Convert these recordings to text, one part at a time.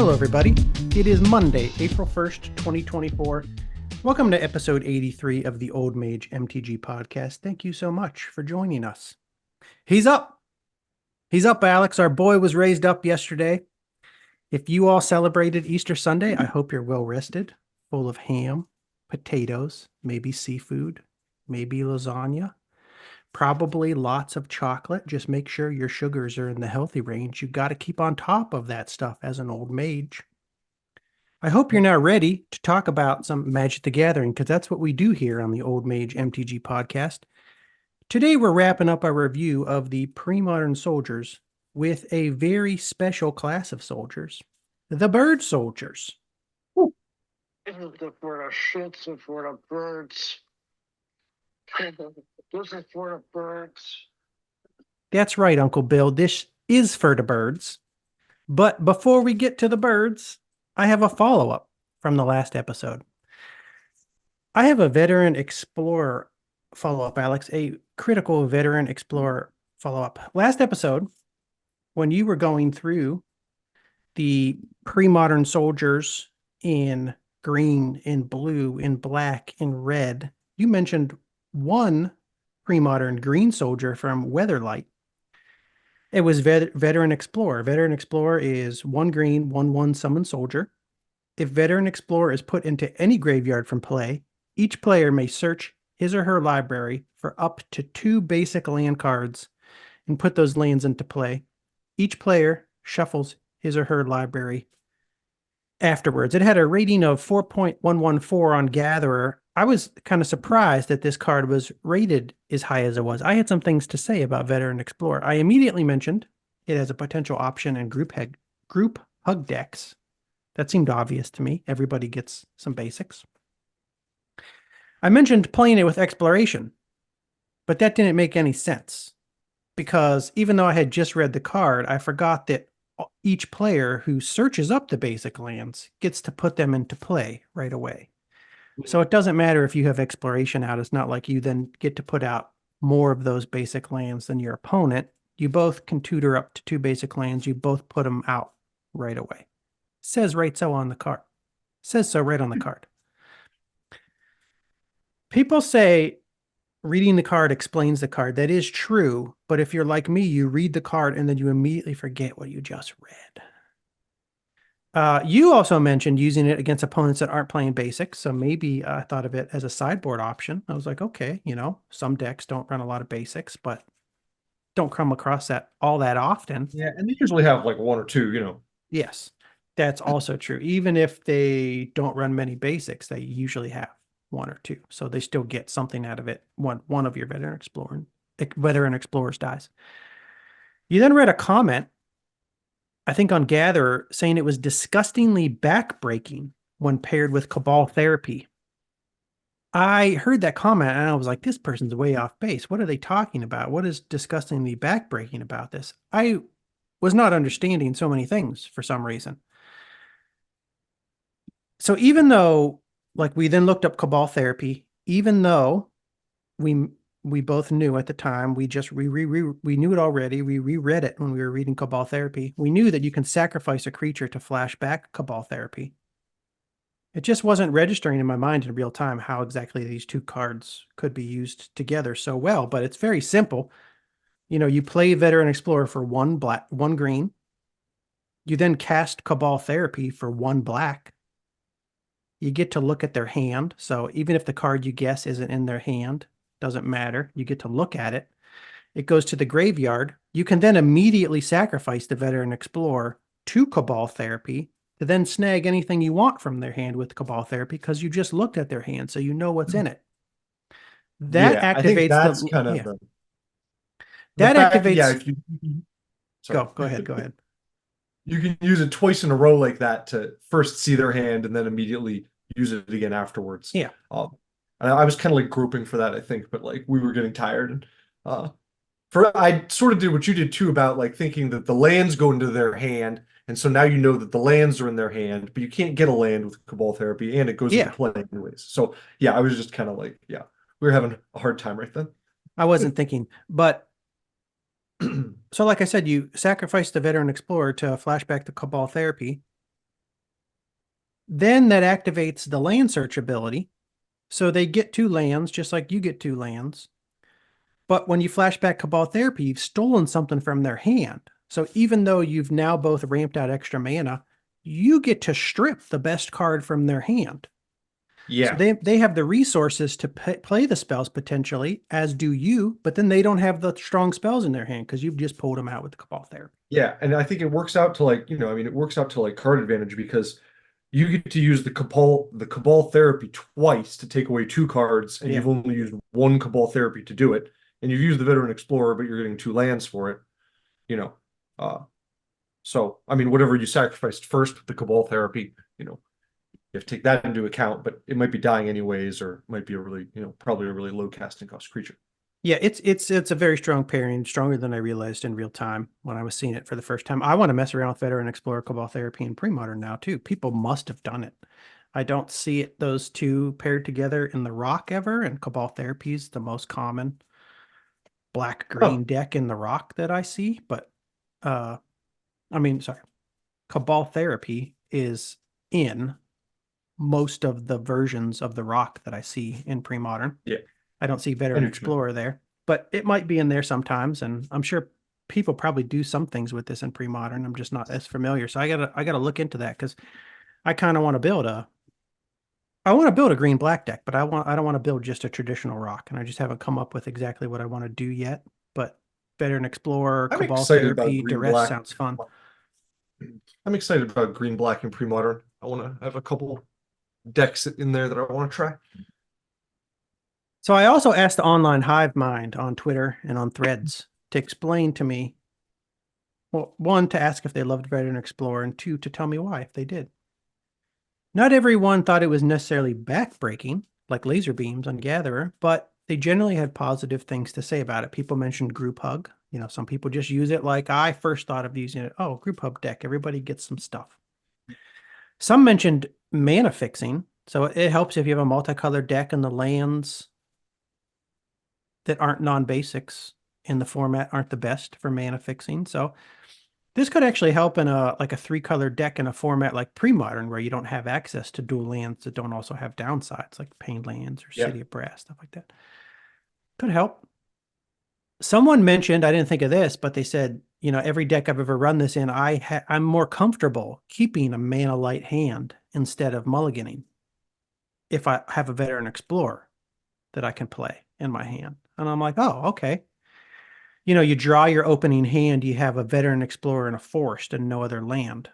Hello, everybody. It is Monday, April 1st, 2024. Welcome to episode 83 of the Old Mage MTG podcast. Thank you so much for joining us. He's up. He's up, Alex. Our boy was raised up yesterday. If you all celebrated Easter Sunday, I hope you're well rested, full of ham, potatoes, maybe seafood, maybe lasagna, probably lots of chocolate. Just make sure your sugars are in the healthy range. You got to keep on top of that stuff as an old mage. I hope you're now ready to talk about some Magic the Gathering, because that's what we do here on the Old Mage MTG podcast. Today, we're wrapping up our review of the Premodern soldiers with a very special class of soldiers, the Bird soldiers. This is for the shits and for the birds. This is for the birds. That's right, Uncle Bill. This is for the birds. But before we get to the birds, I have a follow-up from the last episode. I have a veteran explorer follow-up, Alex, a critical veteran explorer follow-up. Last episode, when you were going through the pre-modern soldiers in green, in blue, in black, in red, you mentioned one pre-modern green soldier from Weatherlight. It was Veteran Explorer. Veteran Explorer is 1 green, 1/1 summon soldier. If Veteran Explorer is put into any graveyard from play, each player may search his or her library for up to 2 basic land cards and put those lands into play. Each player shuffles his or her library afterwards. It had a rating of 4.114 on Gatherer. I was kind of surprised that this card was rated as high as it was. I had some things to say about Veteran Explorer. I immediately mentioned it as a potential option in group hug decks. That seemed obvious to me. Everybody gets some basics. I mentioned playing it with Exploration, but that didn't make any sense, because even though I had just read the card, I forgot that each player who searches up the basic lands gets to put them into play right away. So it doesn't matter if you have Exploration out. It's not like you then get to put out more of those basic lands than your opponent. You both can tutor up to 2 basic lands. You both put them out right away. Says right so on the card. Says so right on the card. People say reading the card explains the card. That is true, but if you're like me, you read the card and then you immediately forget what you just read. You also mentioned using it against opponents that aren't playing basics, so maybe I thought of it as a sideboard option. I was like, okay, some decks don't run a lot of basics, but don't come across that all that often. Yeah, and they usually have like 1 or 2. Yes, that's also true. Even if they don't run many basics, they usually have 1 or 2, so they still get something out of it. One of your Veteran Explorers dies. You then read a comment, I think on Gatherer, saying it was disgustingly backbreaking when paired with Cabal Therapy. I heard that comment and I was like, this person's way off base. What are they talking about? What is disgustingly backbreaking about this? I was not understanding so many things for some reason. So even though, like, we then looked up Cabal Therapy, even though we both knew at the time, we knew it already. We reread it when we were reading Cabal Therapy. We knew that you can sacrifice a creature to flash back Cabal Therapy. It just wasn't registering in my mind in real time how exactly these 2 cards could be used together so well, but it's very simple. You play Veteran Explorer for 1 green. You then cast Cabal Therapy for 1 black. You get to look at their hand. So even if the card you guess isn't in their hand, doesn't matter. You get to look at it. It goes to the graveyard. You can then immediately sacrifice the Veteran Explorer to Cabal Therapy to then snag anything you want from their hand with Cabal Therapy, because you just looked at their hand, so you know what's in it. That activates, I think that's kind of the that fact, activates. Yeah, if you go ahead. You can use it twice in a row like that to first see their hand and then immediately use it again afterwards. Yeah. I was kind of like groping for that, I think, but like we were getting tired. And I sort of did what you did too, about like thinking that the lands go into their hand, and so now you know that the lands are in their hand, but you can't get a land with Cabal Therapy, and it goes into play anyways. So yeah, I was just kind of like, we were having a hard time right then. I wasn't thinking, but so like I said, you sacrifice the Veteran Explorer to flashback the Cabal Therapy. Then that activates the land search ability. So they get 2 lands, just like you get 2 lands. But when you flash back Cabal Therapy, you've stolen something from their hand. So even though you've now both ramped out extra mana, you get to strip the best card from their hand. So Yeah. they have the resources to play the spells potentially, as do you, but then they don't have the strong spells in their hand because you've just pulled them out with the Cabal Therapy. Yeah, and I think it works out to like, I mean, it works out to like card advantage because you get to use the Cabal Therapy twice to take away 2 cards, and Yeah. you've only used 1 Cabal Therapy to do it. And you've used the Veteran Explorer, but you're getting 2 lands for it, you know. So I mean, whatever you sacrificed first with the Cabal Therapy, you have to take that into account, but it might be dying anyways, or it might be a really, probably a really low casting cost creature. Yeah, it's a very strong pairing, stronger than I realized in real time when I was seeing it for the first time. I want to mess around with Veteran Explorer, Cabal Therapy, and Premodern now too. People must have done it. I don't see it those two paired together in the Rock ever, and Cabal Therapy is the most common black-green Oh, deck in the Rock that I see. But I mean, sorry, Cabal Therapy is in most of the versions of the Rock that I see in Premodern. yeah, I don't see I Veteran do too. Explorer there, but it might be in there sometimes, and I'm sure people probably do some things with this in Premodern. I'm just not as familiar, so I gotta look into that because I kind of want to build a green black deck, but I don't want to build just a traditional Rock, and I just haven't come up with exactly what I want to do yet. But Veteran Explorer, I'm Cabal excited about Therapy, green Duress black. sounds fun. I'm excited about green black and Premodern. I want to have a couple decks in there that I want to try. So I also asked the online hive mind on Twitter and on Threads to explain to me, well, one, to ask if they loved Veteran Explorer, and two, to tell me why if they did. Not everyone thought it was necessarily backbreaking, like laser beams on Gatherer, but they generally had positive things to say about it. People mentioned group hug. Some people just use it like I first thought of using it. Oh, group hug deck. Everybody gets some stuff. Some mentioned mana fixing. So it helps if you have a multicolored deck and the lands that aren't non-basics in the format aren't the best for mana fixing. So this could actually help in a 3-color deck in a format like Premodern, where you don't have access to dual lands that don't also have downsides, like Pain Lands or Yeah. City of Brass, stuff like that. Could help. Someone mentioned, I didn't think of this, but they said, every deck I've ever run this in, I'm more comfortable keeping a mana light hand instead of mulliganing if I have a Veteran Explorer that I can play in my hand. And I'm like, oh, okay. You draw your opening hand, you have a Veteran Explorer and a forest and no other land.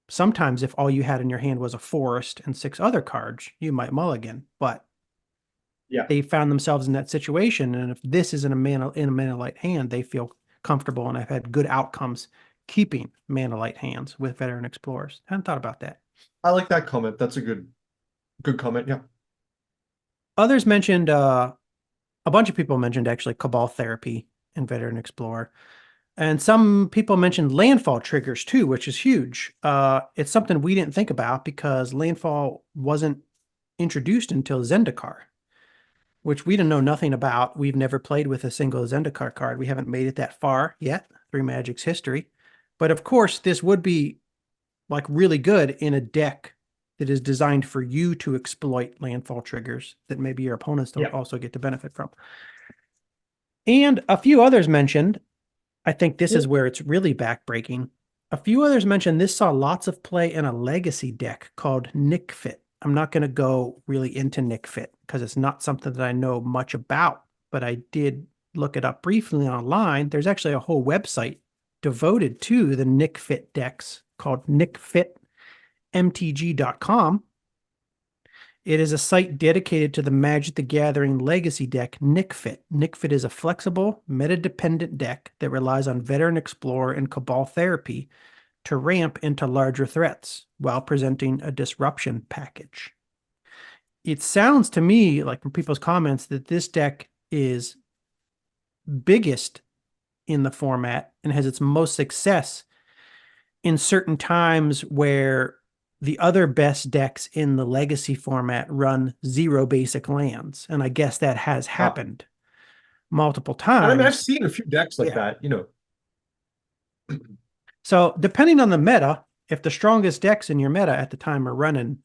Sometimes if all you had in your hand was a forest and 6 other cards, you might mulligan, but Yeah. they found themselves in that situation. And if this is in a mana light hand, they feel comfortable and have had good outcomes keeping mana light hands with Veteran Explorers. Hadn't thought about that. I like that comment. That's a good comment. Yeah. Others mentioned, a bunch of people mentioned actually Cabal Therapy and Veteran Explorer. And some people mentioned landfall triggers too, which is huge. It's something we didn't think about because landfall wasn't introduced until Zendikar, which we didn't know nothing about. We've never played with a single Zendikar card. We haven't made it that far yet through Magic's history. But of course, this would be like really good in a deck that is designed for you to exploit landfall triggers that maybe your opponents don't also get to benefit from. And a few others mentioned, I think this is where it's really backbreaking. A few others mentioned this saw lots of play in a legacy deck called Nick Fit. I'm not going to go really into Nick Fit because it's not something that I know much about, but I did look it up briefly online. There's actually a whole website devoted to the Nick Fit decks called nickfitmtg.com. It is a site dedicated to the Magic the Gathering legacy deck, NickFit. NickFit is a flexible, meta-dependent deck that relies on Veteran Explorer and Cabal Therapy to ramp into larger threats while presenting a disruption package. It sounds to me, like from people's comments, that this deck is biggest in the format and has its most success in certain times where the other best decks in the legacy format run 0 basic lands. And I guess that has happened multiple times. And I mean, I've seen a few decks like that, So depending on the meta, If the strongest decks in your meta at the time are running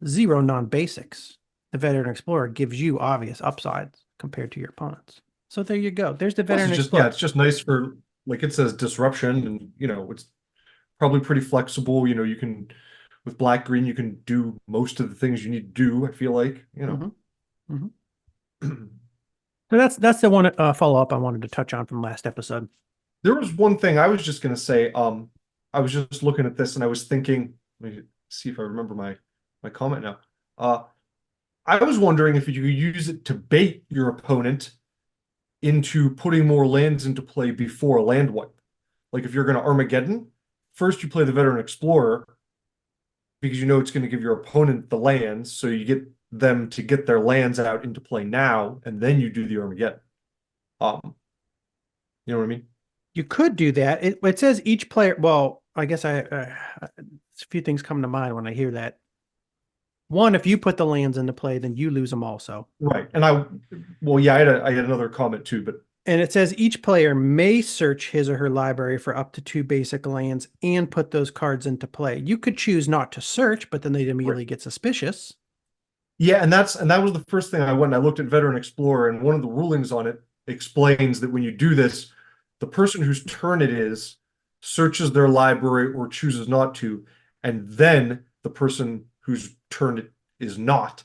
0 non-basics, the Veteran Explorer gives you obvious upsides compared to your opponents. So there you go. There's the Plus, Veteran it's just Explorer. it's just nice for, like it says, disruption, and it's probably pretty flexible. You can, with black green, you can do most of the things you need to do. I feel like. Mhm. Mhm. So that's the one follow up I wanted to touch on from last episode. There was one thing I was just gonna say. I was just looking at this and I was thinking. Let me see if I remember my comment now. I was wondering if you could use it to bait your opponent into putting more lands into play before a land wipe. Like if you're going to Armageddon, first you play the Veteran Explorer because you know it's going to give your opponent the lands, so you get them to get their lands out into play now, and then you do the Armageddon. You know what I mean? You could do that. It says each player. Well, I guess a few things come to mind when I hear that. One, if you put the lands into play, then you lose them also. Right. And I had another comment too, but And it says each player may search his or her library for up to 2 basic lands and put those cards into play. You could choose not to search, but then they'd immediately get suspicious. yeah, and that was the first thing I went and I looked at Veteran Explorer, and one of the rulings on it explains that when you do this, the person whose turn it is searches their library or chooses not to, and then the person whose turn it is not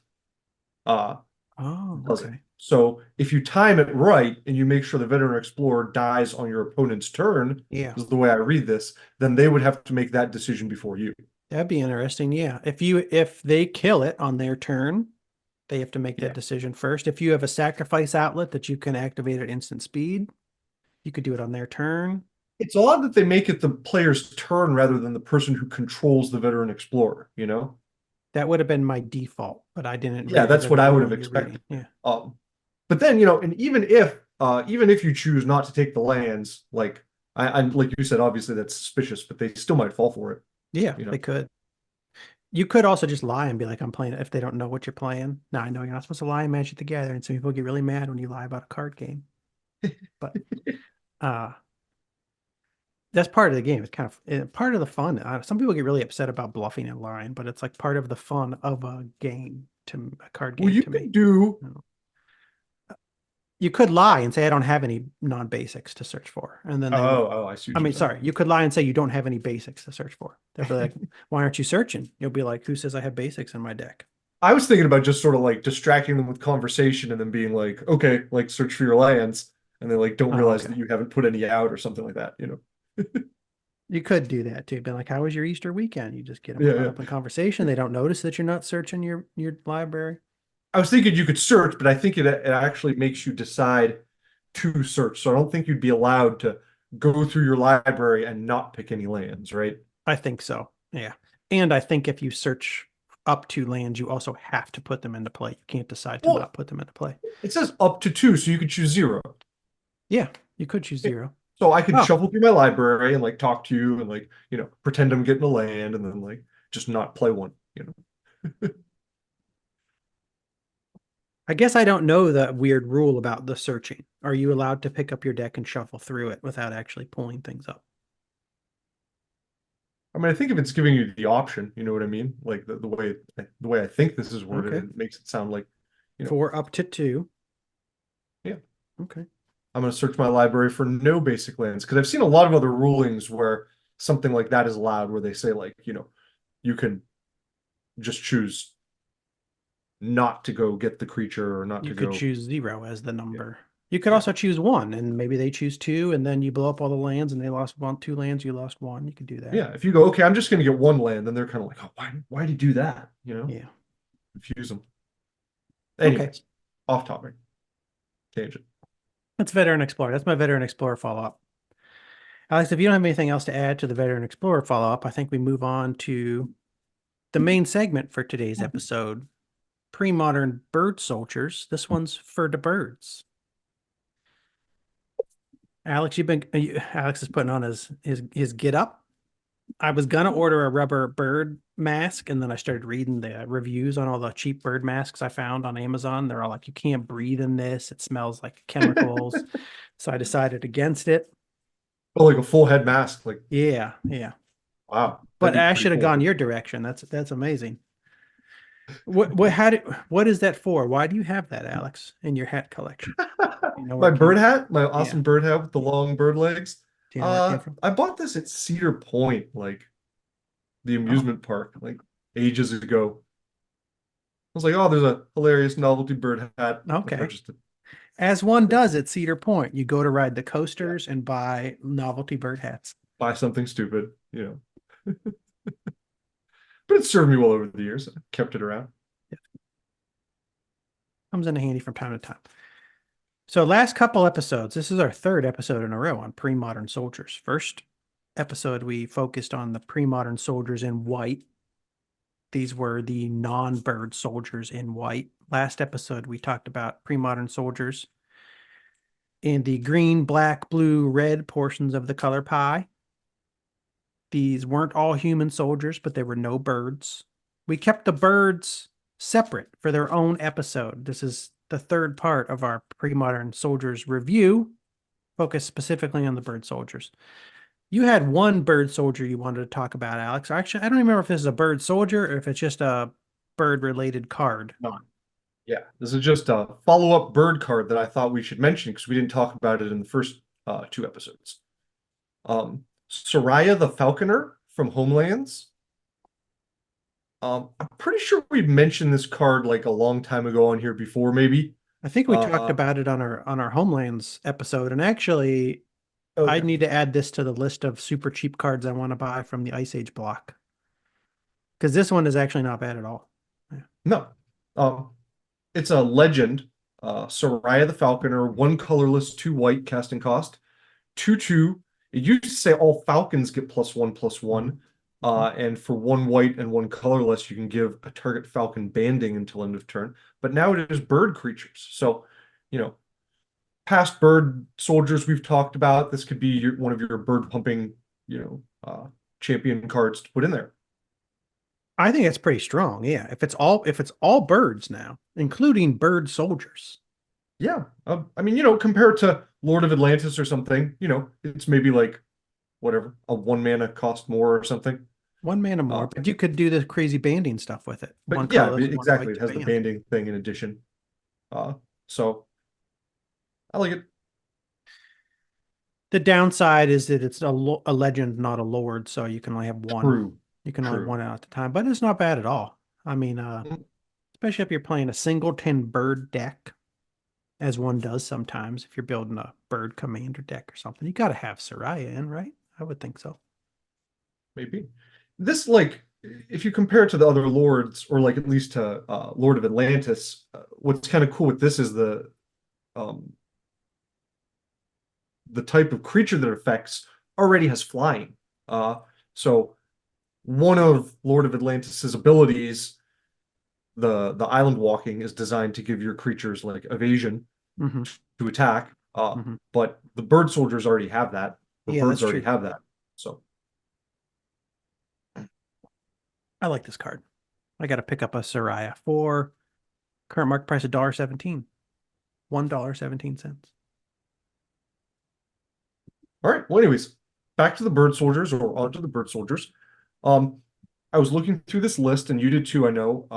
does it. Okay. So if you time it right and you make sure the Veteran Explorer dies on your opponent's turn, Yeah. is the way I read this, then they would have to make that decision before you. That'd be interesting. Yeah. If they kill it on their turn, they have to make that decision first. If you have a sacrifice outlet that you can activate at instant speed, you could do it on their turn. It's odd that they make it the player's turn rather than the person who controls the Veteran Explorer, That would have been my default, but I didn't Yeah, read that's what I would have you're reading. expected. Yeah. But then, and even if you choose not to take the lands, like like you said, obviously that's suspicious, but they still might fall for it. Yeah, they could. You could also just lie and be like, I'm playing it if they don't know what you're playing. Now I know you're not supposed to lie in Magic the Gathering. Some people get really mad when you lie about a card game. But that's part of the game. It's kind of part of the fun. Some people get really upset about bluffing and lying, but it's like part of the fun of a game, to a card game. Well, you to me. could do. You could lie and say I don't have any non-basics to search for, and then I see. I mean, sorry, you could lie and say you don't have any basics to search for. They'll be like, "Why aren't you searching?" You'll be like, "Who says I have basics in my deck?" I was thinking about just sort of like distracting them with conversation and then being like, okay, like search for your lands, and they like don't realize that you haven't put any out or something like that. You could do that too. Be like, "How was your Easter weekend?" You just get them Yeah, up in conversation. They don't notice that you're not searching your library. I was thinking you could search, but I think it actually makes you decide to search. So I don't think you'd be allowed to go through your library and not pick any lands, right? I think so. Yeah. And I think if you search up to lands, you also have to put them into play. You can't decide to not put them into play. It says up to 2, so you could choose 0. Yeah, you could choose 0. So I could shuffle through my library and like talk to you and like, pretend I'm getting a land and then like just not play one. I guess I don't know the weird rule about the searching. Are you allowed to pick up your deck and shuffle through it without actually pulling things up? I mean, I think if it's giving you the option, you know what I mean? Like the way I think this is worded, Okay. it makes it sound like, For up to 2. Yeah. Okay. I'm going to search my library for no basic lands, because I've seen a lot of other rulings where something like that is allowed, where they say like, you can just choose not to go get the creature or not You to could go. choose 0 as the number. You could also choose 1, and maybe they choose 2, and then you blow up all the lands, and they lost 2 lands, you lost 1. You could do that. Yeah, if you go, okay, I'm just going to get 1 land, then they're kind of like, oh, why did you do that? Yeah. Confuse them. Anyways, off topic. Tangent. That's Veteran Explorer. That's my Veteran Explorer follow-up. Alex, if you don't have anything else to add to the Veteran Explorer follow-up, I think we move on to the main segment for today's episode. Premodern bird soldiers. This one's for the birds. Alex, Alex is putting on his get up. I was gonna order a rubber bird mask, and then I started reading the reviews on all the cheap bird masks I found on Amazon. They're all like, you can't breathe in this. It smells like chemicals. So I decided against it. Oh, like a full head mask, like Yeah. wow. But That'd be I pretty should have cool. gone your direction. That's amazing. What is that for? Why do you have that, Alex, in your hat collection? You know where My it came bird from? hat, my Yeah. awesome bird hat with the long bird legs. Do you know where it came from? I bought this at Cedar Point, like the Oh, amusement park, like ages ago. I was like, oh, there's a hilarious novelty bird hat. I okay. purchased it. As one does at Cedar Point, you go to ride the Yeah, coasters and buy novelty bird hats. buy something stupid, But it served me well over the years. I kept it around. Comes in handy from time to time. So last couple episodes, this is our third episode in a row on pre-modern soldiers. First episode, we focused on the pre-modern soldiers in white. These were the non-bird soldiers in white. Last episode, we talked about pre-modern soldiers in the green, black, blue, red portions of the color pie. These weren't all human soldiers, but there were no birds. We kept the birds separate for their own episode. This is the third part of our pre-modern soldiers review, focused specifically on the bird soldiers. You had one bird soldier you wanted to talk about, Alex. Actually, I don't remember if this is a bird soldier or if it's just a bird-related card. No. Yeah, this is just a follow-up bird card that I thought we should mention because we didn't talk about it in the first two episodes. Soraya the Falconer from Homelands. I'm pretty sure we'd mentioned this card like a long time ago on here before, maybe. I think we talked about it on our Homelands episode, and actually, I Okay. need to add this to the list of super cheap cards I want to buy from the Ice Age block because this one is actually not bad at all. Yeah. No. It's a legend. Soraya the Falconer, one colorless, two white casting cost, 2/2. It used to say all falcons get +1/+1. And for one white and one colorless, you can give a target falcon banding until end of turn. But now it is bird creatures. So, past bird soldiers we've talked about, this could be one of your bird pumping, champion cards to put in there. I think that's pretty strong. Yeah, if it's all birds now, including bird soldiers. Yeah. I mean, compared to Lord of Atlantis or something, it's maybe like whatever, a 1 mana cost more or something. 1 mana more, but you could do the crazy banding stuff with it. One But yeah, colorless, one exactly. white It to has the band. banding thing in addition. So I like it. The downside is that it's a legend, not a lord, so you can only have one. True. You can only have True. one out at a time, but it's not bad at all. I mean, especially if you're playing a singleton bird deck, as one does sometimes if you're building a bird commander deck or something. You got to have Soraya in, right? I would think so. Maybe. This, like, if you compare it to the other lords, or like at least to Lord of Atlantis, what's kind of cool with this is the type of creature that it affects already has flying. So one of Lord of Atlantis's abilities, the island walking, is designed to give your creatures like evasion to attack. But the bird soldiers already have that. The Yeah, birds that's already true. have that. So I like this card. I got to pick up a Soraya for current market price of $1.17. $1.17. all right. Well, anyways, back to the bird soldiers, or onto the bird soldiers. I was looking through this list, and you did too, I know.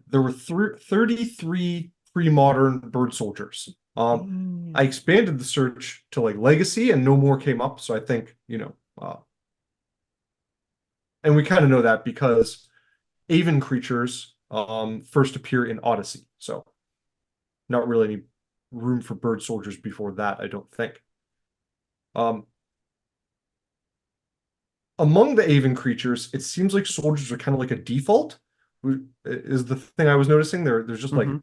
There were 33 pre-modern bird soldiers. I expanded the search to like legacy, and no more came up. So I think, and we kind of know that because Aven creatures first appear in Odyssey. So not really any room for bird soldiers before that, I don't think. Among the Aven creatures, it seems like soldiers are kind of like a default, is the thing I was noticing. There's just like a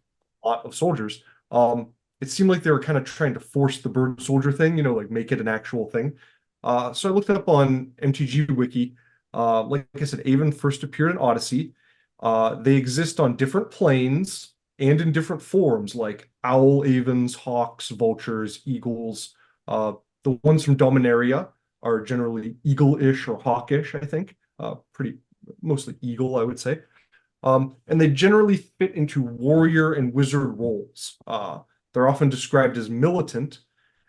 lot of soldiers. It seemed like they were kind of trying to force the bird soldier thing, like make it an actual thing. So I looked it up on MTG Wiki. Like I said, Aven first appeared in Odyssey. They exist on different planes and in different forms, like owl Avens, hawks, vultures, eagles. The ones from Dominaria are generally eagle-ish or hawkish, I think. Pretty mostly eagle, I would say. And they generally fit into warrior and wizard roles. They're often described as militant,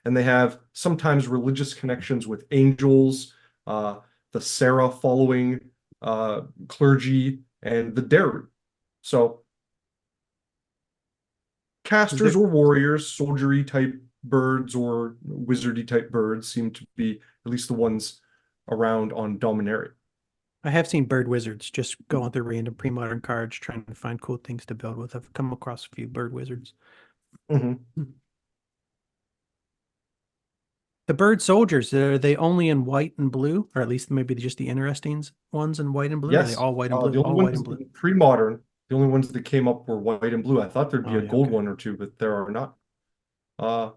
and they have sometimes religious connections with angels, the Sarah following clergy, and the Daru. So casters or warriors, soldiery type birds or wizardy type birds seem to be at least the ones around on Dominaria. I have seen bird wizards just going through random pre-modern cards trying to find cool things to build with. I've come across a few bird wizards. Mm-hmm. The bird soldiers, are they only in white and blue? Or at least maybe just the interesting ones in white and blue? Or are they Yes. all white and blue? The only All white ones and blue. in pre-modern, the only ones that came up were white and blue. I thought there'd be Oh, a yeah, gold okay. one or two, but there are not. Uh,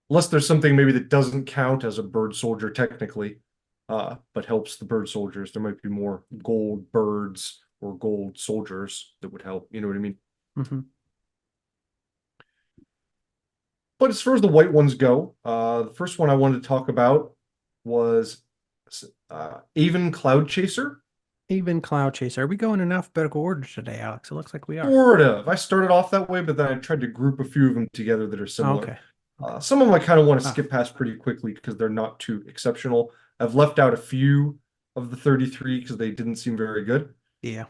unless there's something maybe that doesn't count as a bird soldier technically, but helps the bird soldiers. There might be more gold birds or gold soldiers that would help. You know what I mean? Mm-hmm. But as far as the white ones go, the first one I wanted to talk about was Avon Cloud Chaser. Even Cloud Chaser. Are we going in alphabetical order today, Alex? It looks like we are. Sort of. I started off that way, but then I tried to group a few of them together that are Oh, similar. okay. Some of them I kind of want to Ah. skip past pretty quickly because they're not too exceptional. I've left out a few of the 33 because they didn't seem very good. Yeah.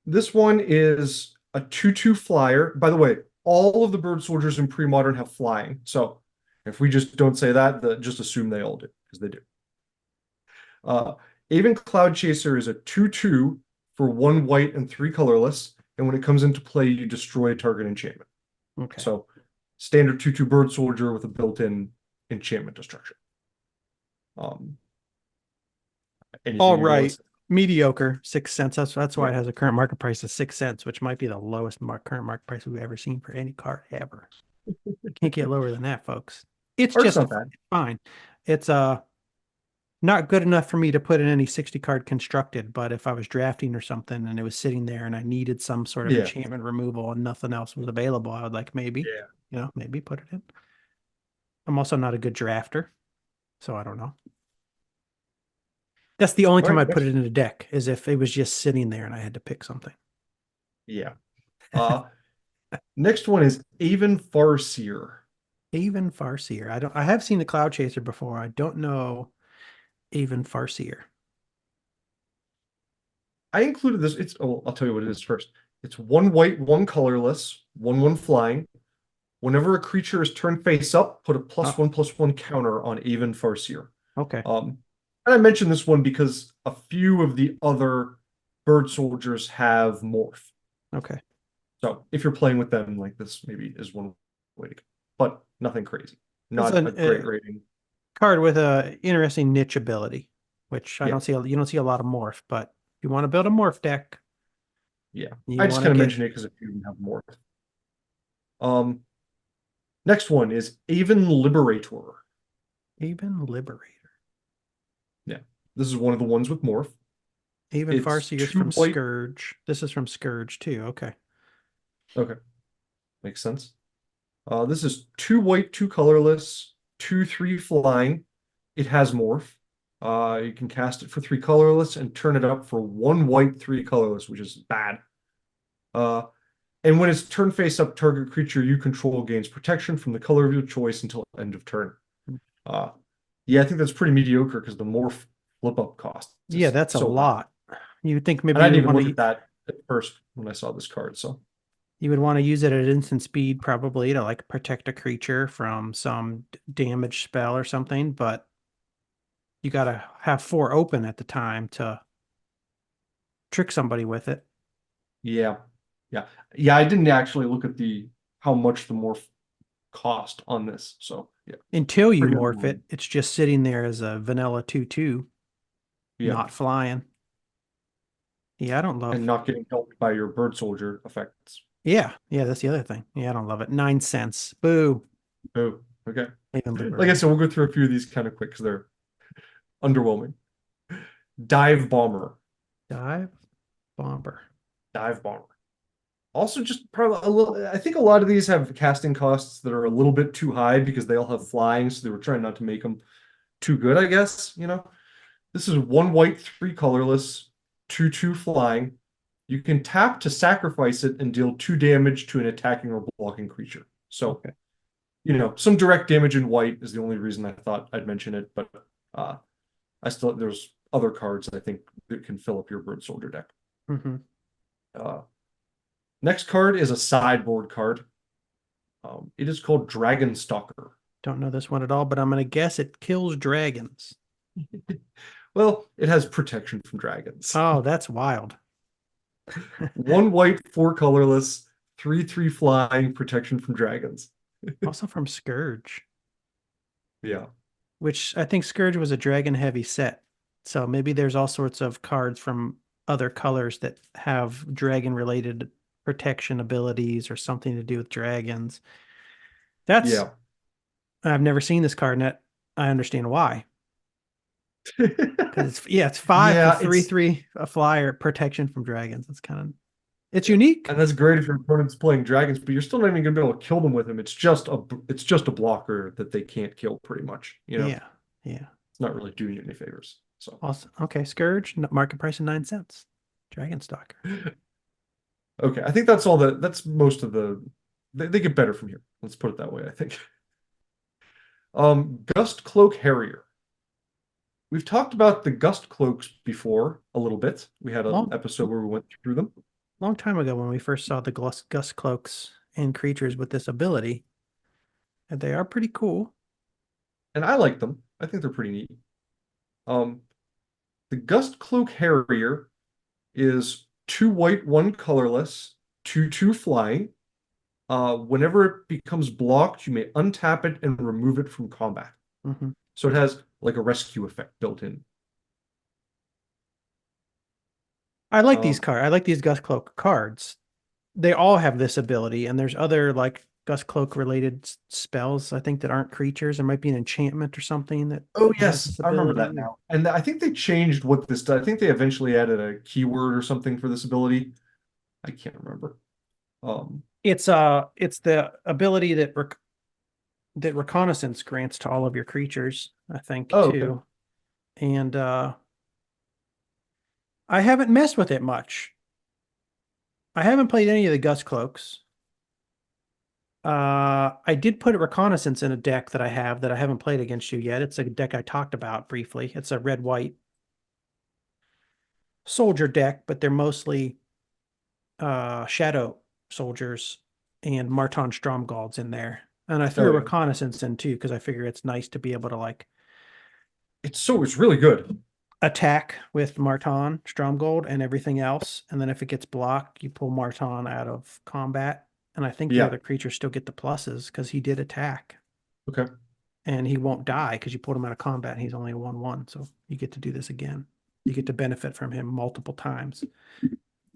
This one is a 2/2 flyer. By the way, all of the bird soldiers in pre-modern have flying. So if we just don't say that, just assume they all do, because they do. Avon Cloud Chaser is a 2/2 for 1 white and 3 colorless. And when it comes into play, you destroy a target enchantment. Okay. So standard 2/2 bird soldier with a built-in enchantment destruction. Anything All you want to right. say? Mediocre, 6 cents. That's why Yeah. it has a current market price of 6 cents, which might be the lowest current market price we've ever seen for any card ever. Can't get lower than that, folks. It's Art's just not bad. fine. It's not good enough for me to put in any 60 card constructed, but if I was drafting or something and it was sitting there and I needed some sort of Yeah. enchantment removal and nothing else was available, I would like maybe, Yeah. maybe put it in. I'm also not a good drafter, so I don't know. That's the only All time right, I'd put it in a deck, is if it was just sitting there and I had to pick something. Yeah. Next one is Avon Farseer. Avon Farseer. I have seen the Cloud Chaser before. I don't know Avon Farseer. I included this. I'll tell you what it is first. It's 1 white, 1 colorless, 1/1 flying. Whenever a creature is turned face up, put a +1/+1 counter on Avon Farseer. Okay. And I mentioned this one because a few of the other bird soldiers have morph. Okay. So if you're playing with them, like this maybe is one way to go, but nothing crazy. Not a great rating. Card with a interesting niche ability, which I Yeah. don't see. You don't see a lot of morph, but if you want to build a morph deck, Yeah. you I just want kind to of get mention it because a few of them have morph. Next one is Avon Liberator. Avon Liberator. Yeah. This is one of the ones with morph. Avon It's Farseer is 2 from white. Scourge. This is from Scourge too. Okay. Okay. Makes sense. This is 2 white, 2 colorless, 2/3 flying. It has morph. You can cast it for 3 colorless and turn it up for 1 white, 3 colorless, which is bad. And when it's turn face up, target creature you control gains protection from the color of your choice until end of turn. Yeah, I think that's pretty mediocre because the morph flip up cost. Yeah, that's a so high. lot. You would think maybe And I you didn't would even want look to at that at first when I saw this card. So you would want to use it at instant speed probably to like protect a creature from some damage spell or something, but you got to have 4 open at the time to trick somebody with it. yeah, I didn't actually look at how much the morph cost on this. So yeah, Until you pretty morph it, underwhelming. it's just sitting there as a vanilla 2/2, Yeah, not flying. Yeah, I don't love. and not getting helped by your bird soldier effects. Yeah, that's the other thing. Yeah, I don't love it. 9 cents. Boo. Oh, okay. Avon Like I Liberator. said, we'll go through a few of these kind of quick because they're underwhelming. Dive Bomber. Dive Bomber. Dive Bomber. Also, just probably a little. I think a lot of these have casting costs that are a little bit too high because they all have flying, so they were trying not to make them too good, I guess. This is 1 white, 3 colorless, 2/2 flying. You can tap to sacrifice it and deal 2 damage to an attacking or blocking creature. So, Okay. some direct damage in white is the only reason I thought I'd mention it, but there's other cards I think that can fill up your Bird Soldier deck. Mm-hmm. Next card is a sideboard card. It is called Dragon Stalker. Don't know this one at all, but I'm going to guess it kills dragons. Well, it has protection from dragons. Oh, that's wild. 1 white, 4 colorless, 3/3 flying, protection from dragons. Also from Scourge, Yeah. which I think Scourge was a dragon heavy set. So maybe there's all sorts of cards from other colors that have dragon related protection abilities or something to do with dragons. That's Yeah. I've never seen this card, and I understand why. Because it's 5 Yeah, for 3/3 a flyer protection from dragons. It's unique. And that's great if your opponent's playing dragons, but you're still not even gonna be able to kill them with them. It's just a blocker that they can't kill, pretty much. You know, Yeah. it's not really doing you any favors. So Awesome. Okay, Scourge, market price of 9 cents. Dragon Stalker. okay, I think that's most of they get better from here. Let's put it that way, I think. Gust Cloak Harrier. We've talked about the Gust Cloaks before a little bit. We had an episode where we went through them. Long time ago when we first saw the Gust Cloaks and creatures with this ability. And they are pretty cool. And I like them. I think they're pretty neat. The Gust Cloak Harrier is 2 white, 1 colorless, 2/2 flying. Whenever it becomes blocked, you may untap it and remove it from combat. Mm-hmm. So it has like a rescue effect built in. I like these cards. I like these Gust Cloak cards. They all have this ability, and there's other like Gust Cloak related spells, I think, that aren't creatures. There might be an enchantment or something that. Oh has yes, this I remember that ability. now. And I think they changed what this does. I think they eventually added a keyword or something for this ability. I can't remember. It's the ability that reconnaissance grants to all of your creatures, I think, Oh, too. okay. And I haven't messed with it much. I haven't played any of the Gust Cloaks. I did put a reconnaissance in a deck that I haven't played against you yet. It's a deck I talked about briefly. It's a red-white soldier deck, but they're mostly shadow soldiers and Marton Stromgalds in there. And I threw a Oh, yeah. reconnaissance in too, because I figure it's nice to be able to like It's really good. attack with Marton Stromgold and everything else. And then if it gets blocked, you pull Marton out of combat. And I think the Yeah. other creatures still get the pluses because he did attack. Okay. And he won't die because you pulled him out of combat. And he's only a 1/1. So you get to do this again. You get to benefit from him multiple times.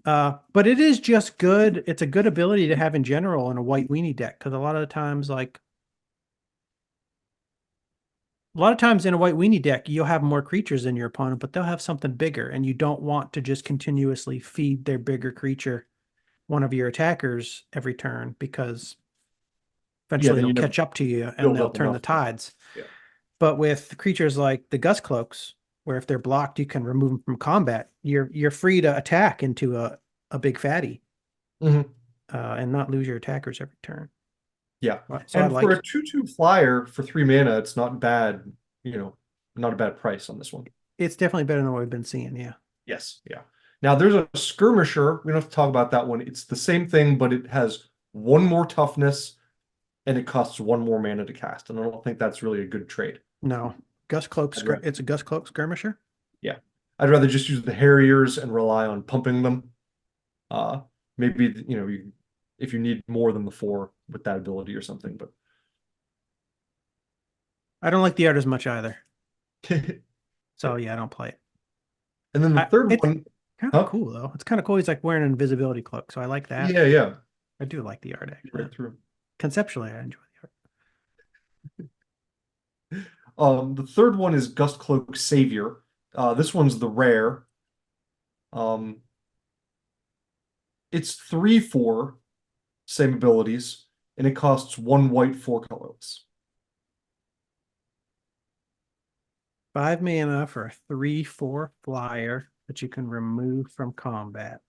But it is just good. It's a good ability to have in general in a white weenie deck. Because a lot of the times, in a white weenie deck, you'll have more creatures than your opponent, but they'll have something bigger. And you don't want to just continuously feed their bigger creature one of your attackers every turn, because eventually then they'll you never catch up to you and build they'll up turn the enough. tides. Yeah. But with creatures like the Gust Cloaks, where if they're blocked, you can remove them from combat. You're free to attack into a big fatty Mhm. and not lose your attackers every turn. Yeah. So I And like for a 2/2 flyer for 3 mana, it's not bad, not a bad price on this one. it's definitely better than what we've been seeing. Yeah. Yes, yeah. Now there's a skirmisher. We don't have to talk about that one. It's the same thing, but it has 1 more toughness and it costs 1 more mana to cast. And I don't think that's really a good trade. No, Gust Cloak. It's a Gust Cloak skirmisher. Yeah. I'd rather just use the Harriers and rely on pumping them. Maybe, if you need more than the 4 with that ability or something, but I don't like the art as much either. So yeah, I don't play it. and then the third It's one, kind of cool though. It's kind of cool. He's like wearing an invisibility cloak, so I like that. yeah. I do like the art actually. Right through. Conceptually, I enjoy the art. The third one is Gust Cloak Savior. This one's the rare. It's 3/4, same abilities, and it costs 1 white, 4 colorless. 5 mana for a 3/4 flyer that you can remove from combat.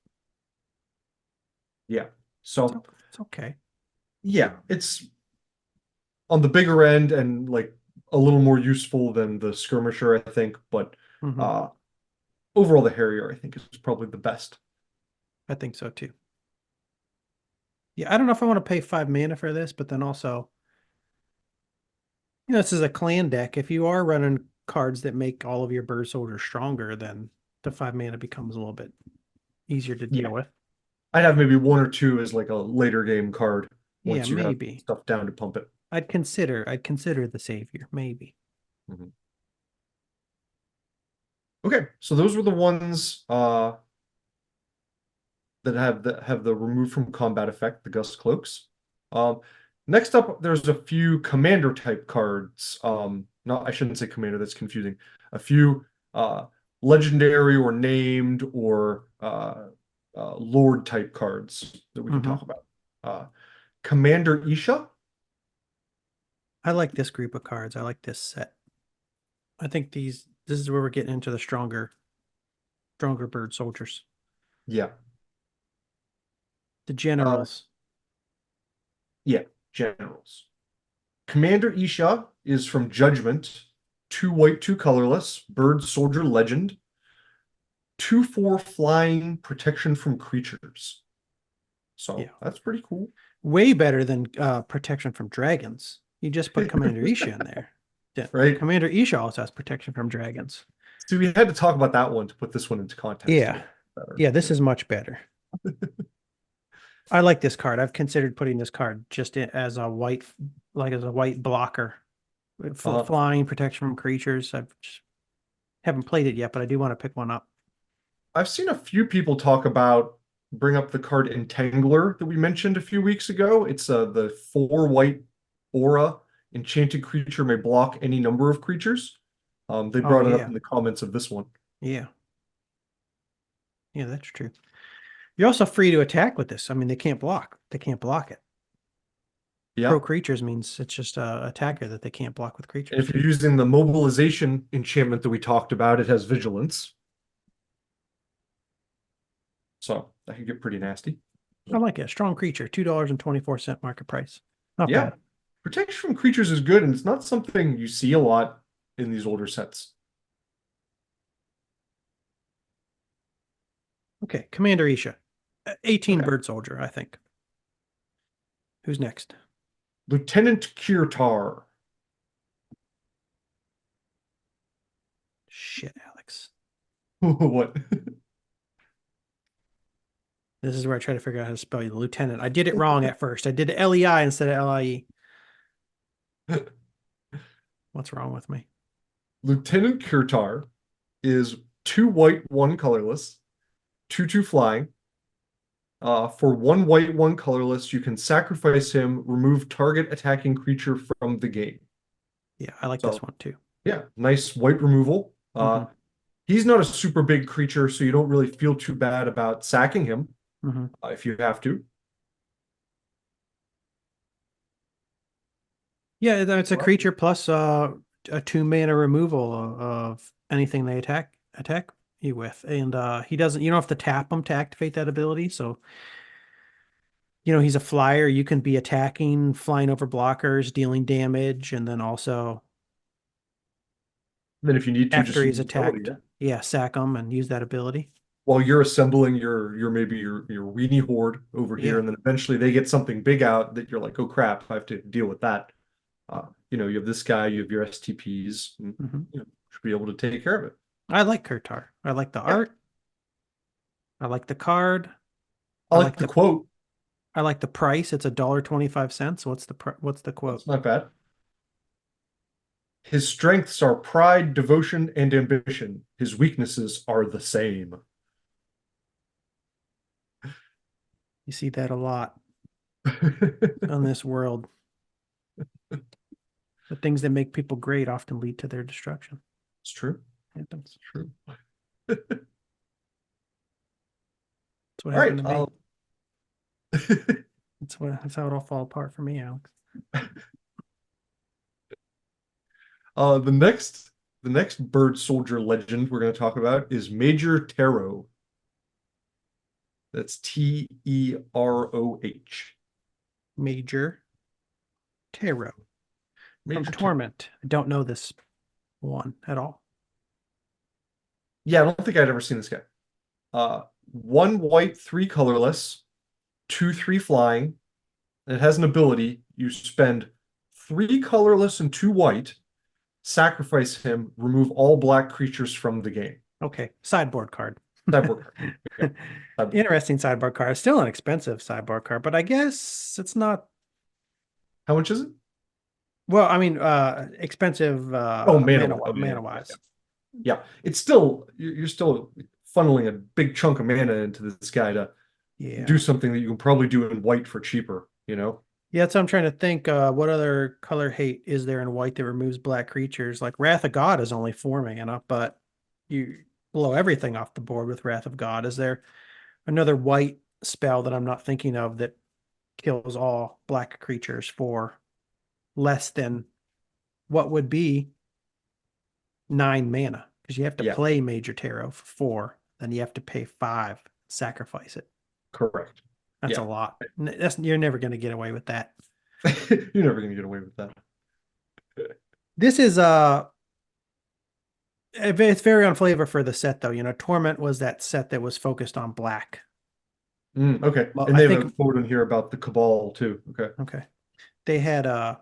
Yeah. So It's okay. yeah, it's on the bigger end and like a little more useful than the skirmisher, I think. But overall the Harrier I think is probably the best. I think so too. Yeah, I don't know if I want to pay 5 mana for this, but then also, this is a clan deck. If you are running cards that make all of your bird soldiers stronger, then the 5 mana becomes a little bit easier to deal Yeah. with. I'd have maybe one or two as like a later game card Yeah, once you have maybe. stuff down to pump it. I'd consider the savior, maybe. Mhm. Okay, so those were the ones that have the remove from combat effect, the Gust Cloaks. Um, Next up, there's a few commander type cards. Not I shouldn't say commander, that's confusing. A few legendary or named or lord type cards that we can Mhm. talk about. Commander Isha. I like this group of cards. I like this set. I think this is where we're getting into the stronger bird soldiers. Yeah. The Uh, generals. yeah, generals. Commander Isha is from Judgment, 2 white, 2 colorless, bird soldier legend, 2/4 flying protection from creatures. So Yeah. that's pretty cool. Way better than protection from dragons. You just put Commander Isha in there. Yeah. Right? Commander Isha also has protection from dragons. So we had to talk about that one to put this one into context a Yeah. little better. Yeah, this is much better. I like this card. I've considered putting this card just as a white, like as a white blocker. Flying protection from creatures. Haven't played it yet, but I do want to pick one up. I've seen a few people bring up the card Entangler that we mentioned a few weeks ago. It's the 4 white aura. Enchanted creature may block any number of creatures. They Oh brought it up yeah. in the comments of this one. Yeah. Yeah, that's true. You're also free to attack with this. I mean, they can't block. They can't block it. Pro Yeah. creatures means it's just a attacker that they can't block with And creatures. if you're using the mobilization enchantment that we talked about, it has vigilance. So that can get pretty nasty. I like it. Strong creature, $2.24 market price. Not Yeah. bad. Protection from creatures is good, and it's not something you see a lot in these older sets. Okay, Commander Isha. 18 Okay. bird soldier, I think. Who's next? Lieutenant Kirtar. Shit, Alex. What? This is where I try to figure out how to spell you, lieutenant. I did it wrong at first. I did LEI instead of LIE. What's wrong with me? Lieutenant Kirtar is 2 white, 1 colorless, 2/2 flying. For 1 white, 1 colorless, you can sacrifice him, remove target attacking creature from the game. Yeah, I like So this one too. yeah, nice white removal. Mhm. He's not a super big creature, so you don't really feel too bad about sacking him Mhm. if you have to. Yeah, it's a Well, creature plus a 2 mana removal of anything they attack you with, and he doesn't. You don't have to tap him to activate that ability. So he's a flyer. You can be attacking, flying over blockers, dealing damage, and then also then if you need to, just after use he's the ability, attacked, yeah. yeah, sack him and use that ability. While you're assembling your maybe your weenie horde over here, Yeah. and then eventually they get something big out that you're like, oh crap, I have to deal with that. You have this guy, you have your STPs, and Mhm. should be able to take care of it. I like Kurtar. I like the Yeah, art. I like the card. I I like like the the quote. I like the price. It's $1.25. What's the That's quote? not bad. His strengths are pride, devotion, and ambition. His weaknesses are the same. You see that a lot on this world. The things that make people great often lead to their destruction. It's true. Happens. It's true. That's what All right. happened to me. That's how it all fall apart for me, Alex. Uh, the next the next bird soldier legend we're going to talk about is Major Taro. That's Teroh. Major Tarot from Major Taro. Torment. I don't know this one at all. Yeah, I don't think I'd ever seen this guy. 1 white, 3 colorless, 2/3 flying. And it has an ability. You spend 3 colorless and 2 white, sacrifice him, remove all black creatures from the game. Okay, sideboard card. Sideboard card. Yeah. Sideboard. Interesting sideboard card. Still an expensive sideboard card, but I guess it's not. How much is it? Well, I mean, expensive Oh, mana. Oh, mana yeah. wise. Yeah. It's still, you're still funneling a big chunk of mana into this guy to Yeah. do something that you can probably do in white for cheaper, you know? Yeah, so I'm trying to think what other color hate is there in white that removes black creatures? Like Wrath of God is only 4 mana, but you blow everything off the board with Wrath of God. Is there another white spell that I'm not thinking of that kills all black creatures for less than what would be 9 mana? Because you have to Yeah. play Major Tarot for 4, then you have to pay 5, sacrifice it. Correct. That's a Yeah. lot. You're never going to get away with that. You're never going to get away with that. This is it's very on flavor for the set though. You know, Torment was that set that was focused on black. Okay. Well, And I they have think a quote in here about the Cabal too. Okay. okay. They had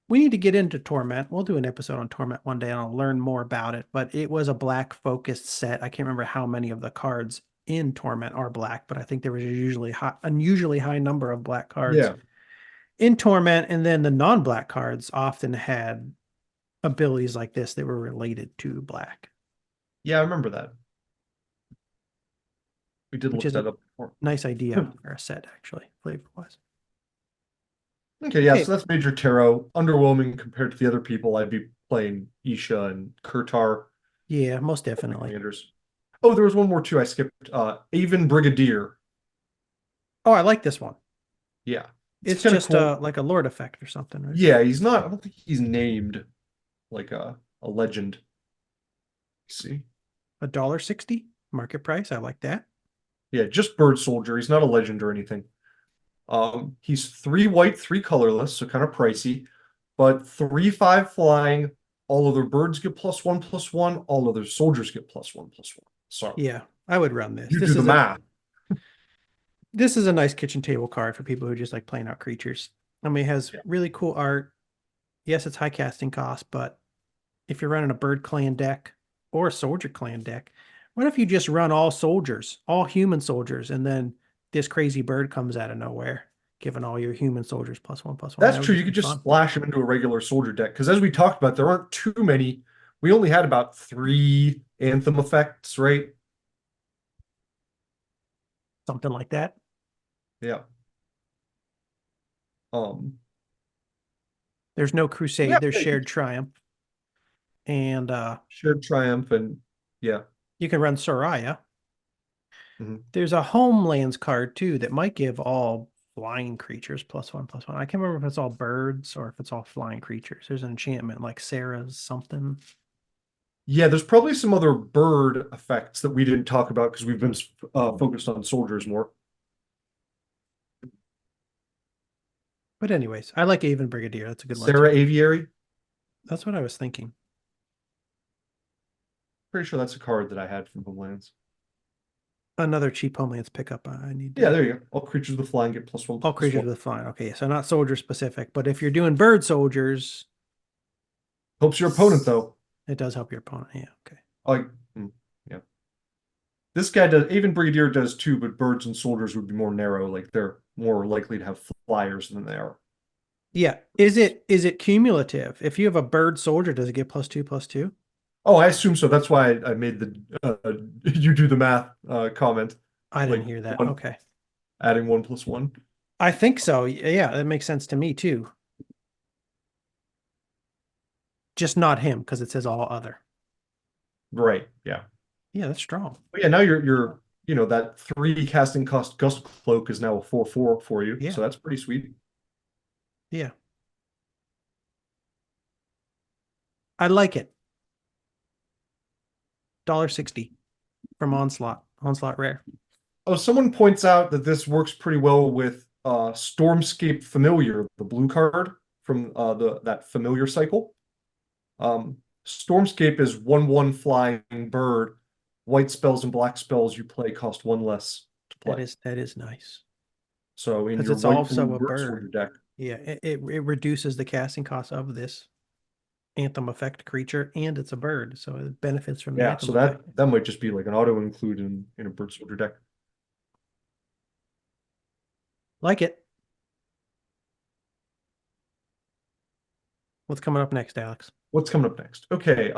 we need to get into Torment. We'll do an episode on Torment one day and I'll learn more about it. But it was a black focused set. I can't remember how many of the cards in Torment are black, but I think there was usually unusually high number of black cards Yeah. in Torment, and then the non-black cards often had abilities like this that were related to black. Yeah, I remember that. We did Which look is that a up before. nice idea for a set, actually, flavor-wise. Okay, yeah, Okay. so that's Major Tarot. Underwhelming compared to the other people. I'd be playing Isha and Kurtar. Yeah, most definitely. Commanders. Oh, there was one more too. I skipped. Avon Brigadier. Oh, I like this one. Yeah. It's kinda just cool. like a Lord effect or something, right? Yeah, he's not. I don't think he's named like a legend. Let's see. $1.60 market price. I like that. Yeah, just Bird Soldier. He's not a legend or anything. He's 3 white, 3 colorless, so kind of pricey, but 3/5 flying. All other birds get +1/+1. All other soldiers get +1/+1. So Yeah, I would run this. you This do the is math. this is a nice kitchen table card for people who just like playing out creatures. I mean, it has really cool art. Yes, it's high casting cost, but if you're running a bird clan deck or a soldier clan deck, what if you just run all soldiers, all human soldiers, and then this crazy bird comes out of nowhere, giving all your human soldiers +1/+1? That's true. You could just splash them into a regular soldier deck because, as we talked about, there aren't too many. We only had about 3 Anthem effects, right? Something like that. Yeah. There's no crusade. Yeah, There's yeah, shared triumph, and Shared Triumph, and yeah. you can run Soraya. Mhm. There's a homelands card too that might give all flying creatures +1/+1. I can't remember if it's all birds or if it's all flying creatures. There's an enchantment like Sarah's something. Yeah, there's probably some other bird effects that we didn't talk about because we've been focused on soldiers more. But anyways, I like Avon Brigadier. That's a good one. Sarah too. Aviary. That's what I was thinking. Pretty sure that's a card that I had from Homelands. Another cheap homelands pickup. I need. Yeah, there you go. All creatures with flying get +1/+1. All creatures with flying. Okay, so not soldier specific, but if you're doing bird soldiers, Helps your opponent though. it does help your opponent. Yeah. Okay. Like, yeah. This guy does. Avon Brigadier does too, but birds and soldiers would be more narrow. Like they're more likely to have flyers than they are. Yeah. Is it cumulative? If you have a bird soldier, does it get +2/+2? Oh, I assume so. That's why I made the you do the math comment. I didn't Like, hear that. one- Okay. Adding 1/+1. I think so. Yeah, that makes sense to me too. Just not him because it says all other. Right. Yeah. Yeah, that's strong. But yeah, now you're that 3 casting cost Gust Cloak is now a 4/4 for you. Yeah. So that's pretty sweet. Yeah. I like it. $1.60 from Onslaught. Onslaught Rare. Oh, someone points out that this works pretty well with Stormscape Familiar, the blue card from that familiar cycle. Stormscape is 1/1 flying bird. White spells and black spells you play cost one less to play. That is nice. So in Because your it's white also blue a Burst Soldier bird. deck, Yeah, it reduces the casting cost of this Anthem effect creature, and it's a bird, so it benefits from the yeah. Anthem So effect. that might just be like an auto include in a Bird Soldier deck. Like it. What's coming up next, Alex? What's coming up next? Okay.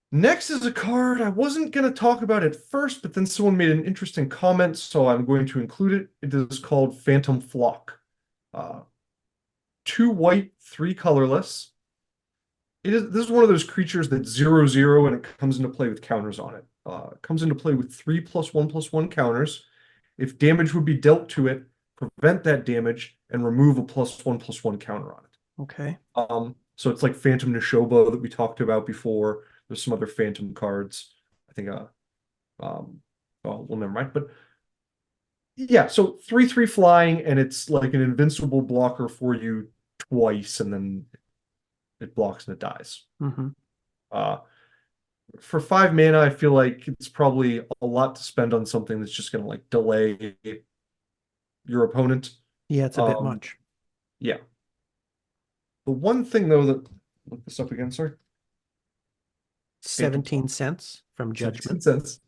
Next is a card I wasn't going to talk about at first, but then someone made an interesting comment, so I'm going to include it. It is called Phantom Flock. 2 white, 3 colorless. This is one of those creatures that's 0/0 and it comes into play with counters on it. It comes into play with 3+1/+1 counters. If damage would be dealt to it, prevent that damage and remove a +1/+1 counter on it. Okay. So it's like Phantom Nishoba that we talked about before. There's some other Phantom cards. I think well, never mind. But yeah, so 3/3 flying, and it's like an invincible blocker for you twice, and then it blocks and it dies. Mm-hmm. For 5 mana, I feel like it's probably a lot to spend on something that's just gonna like delay your opponent. Yeah, it's a bit much. Yeah. The one thing though that look this up again, sorry. 17 cents from Judgment. 17 cents.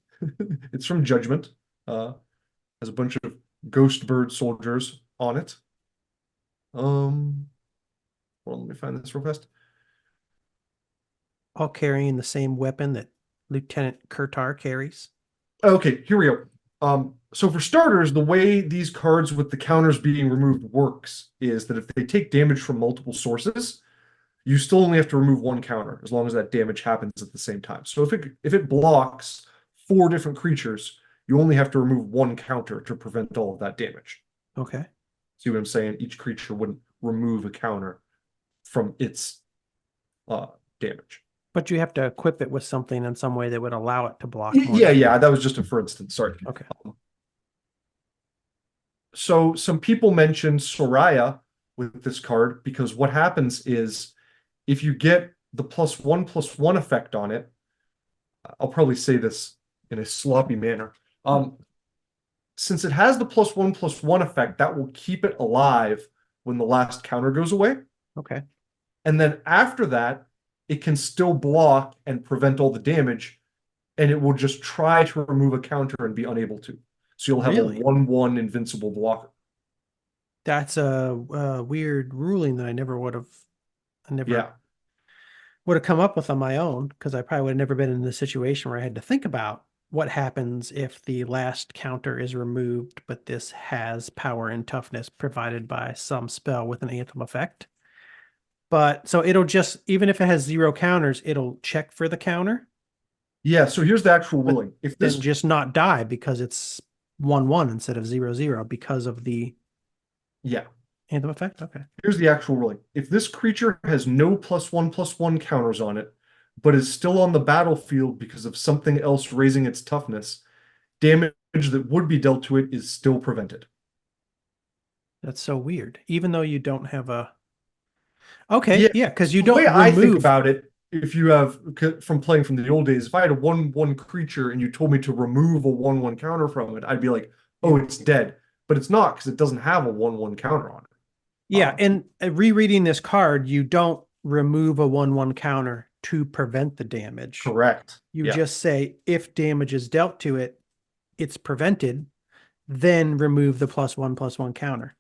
It's from Judgment. Has a bunch of ghost bird soldiers on it. Well, let me find this real fast. All carrying the same weapon that Lieutenant Kurtar carries. Okay, here we go. So for starters, the way these cards with the counters being removed works is that if they take damage from multiple sources, you still only have to remove 1 counter as long as that damage happens at the same time. So if it blocks 4 different creatures, you only have to remove 1 counter to prevent all of that damage. Okay. See what I'm saying? Each creature wouldn't remove a counter from its damage. But you have to equip it with something in some way that would allow it to block more. Yeah, that was just a for instance. Sorry. Okay. So some people mentioned Soraya with this card because what happens is if you get the +1/+1 effect on it, I'll probably say this in a sloppy manner. Since it has the +1/+1 effect, that will keep it alive when the last counter goes away. Okay. And then after that, it can still block and prevent all the damage, and it will just try to remove a counter and be unable to. So you'll have Really? a 1/1 invincible blocker. That's a weird ruling that I never would have come up with on my own, because I probably would have never been in the situation where I had to think about what happens if the last counter is removed, but this has power and toughness provided by some spell with an Anthem effect. But so it'll just, even if it has 0 counters, it'll check for the counter. Yeah, so here's the actual But ruling. If then this just not die because it's 1/1 instead of 0/0 because of the Yeah, Anthem effect. Okay. here's the actual ruling. If this creature has no +1/+1 counters on it, but is still on the battlefield because of something else raising its toughness, damage that would be dealt to it is still prevented. That's so weird. Even though you don't have a Okay, yeah, because you The way don't I think remove. about it, if you have from playing from the old days, if I had a 1/1 creature and you told me to remove a 1/1 counter from it, I'd be like, oh, it's dead. But it's not because it doesn't have a 1/1 counter on it. Yeah, and rereading this card, you don't remove a 1/1 counter to prevent the damage. Correct. You Yeah. just say if damage is dealt to it, it's prevented, then remove the +1/+1 counter.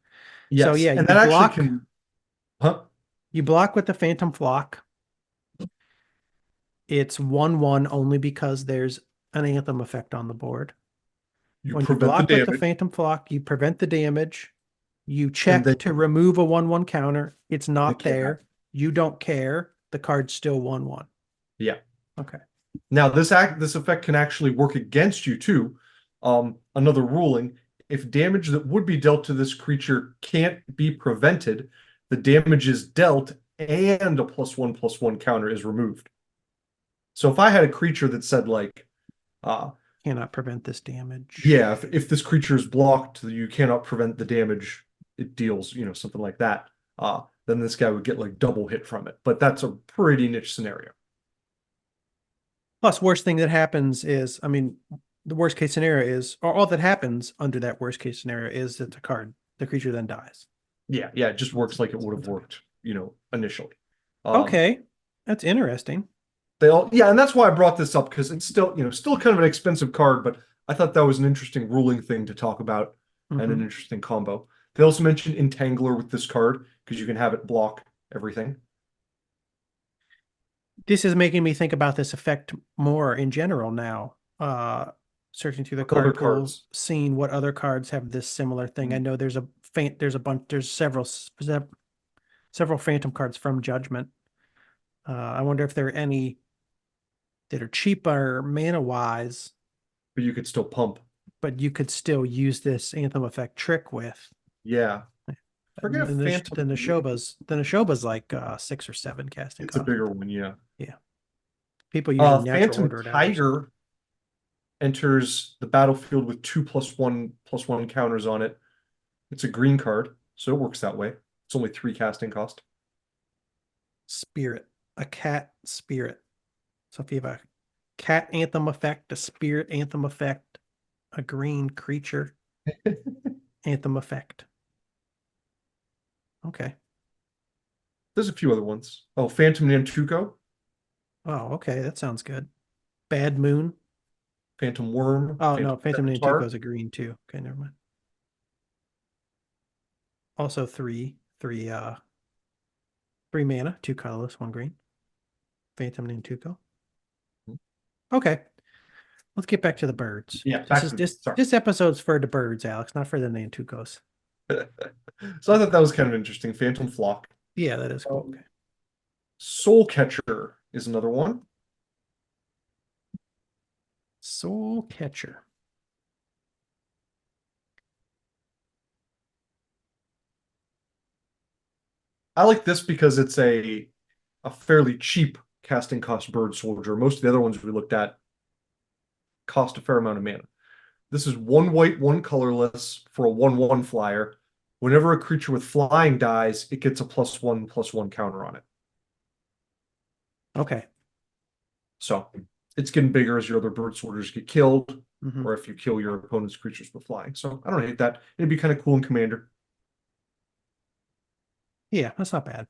Yes. So yeah, and you that actually block. can. Huh? You block with the Phantom Flock. It's 1/1 only because there's an Anthem effect on the board. You When you prevent the block with the damage, Phantom Flock, you prevent the damage. You and check then to remove a 1/1 counter. It's not it can't there. happen. You don't care. The card's still 1/1. Yeah. Okay. Now this effect can actually work against you too. Another ruling: if damage that would be dealt to this creature can't be prevented, the damage is dealt and a +1/+1 counter is removed. So if I had a creature that said like, Cannot prevent this damage. yeah, if this creature is blocked, you cannot prevent the damage it deals, something like that. then this guy would get like double hit from it. But that's a pretty niche scenario. Plus, worst thing that happens is, I mean, the worst case scenario is, or all that happens under that worst case scenario is that the creature then dies. Yeah, it just works like it would have worked, initially. Okay, that's interesting. And that's why I brought this up, because it's still kind of an expensive card, but I thought that was an interesting ruling thing to talk about and an interesting combo. They also mentioned Entangler with this card because you can have it block everything. This is making me think about this effect more in general now. Searching through the card pools, seeing what other cards have this similar thing. I know there's several phantom cards from Judgment. I wonder if there are any that are cheaper mana wise, but you could still pump. But you could still use this Anthem effect trick with. Yeah. Then the Shoba's like 6 or 7 casting. It's a bigger one, yeah. Yeah. People usually natural Phantom order it out. Tiger enters the battlefield with 2+1/+1 counters on it. It's a green card, so it works that way. It's only 3 casting cost. Spirit, a cat spirit. So if you have a cat anthem effect, a spirit anthem effect, a green creature anthem effect. Okay. There's a few other ones. Oh, Phantom Nantuko. Oh, okay. That sounds good. Bad Moon. Phantom Worm. Oh, no. Phantom Nantuko is a green too. Okay, never mind. Also three mana, 2 colorless, 1 green. Phantom Nantuko. Okay. Let's get back to the birds. Yeah, this episode's for the birds, Alex, not for the Nantukos. So I thought that was kind of interesting. Phantom Flock. Yeah, that is cool. Okay. Soul Catcher is another one. Soul Catcher. I like this because it's a fairly cheap casting cost bird soldier. Most of the other ones we looked at cost a fair amount of mana. This is 1 white, 1 colorless for a 1/1 flyer. Whenever a creature with flying dies, it gets a +1/+1 counter on it. Okay. So it's getting bigger as your other bird soldiers get killed, or if you kill your opponent's creatures with flying. So I don't hate that. It'd be kind of cool in Commander. Yeah, that's not bad.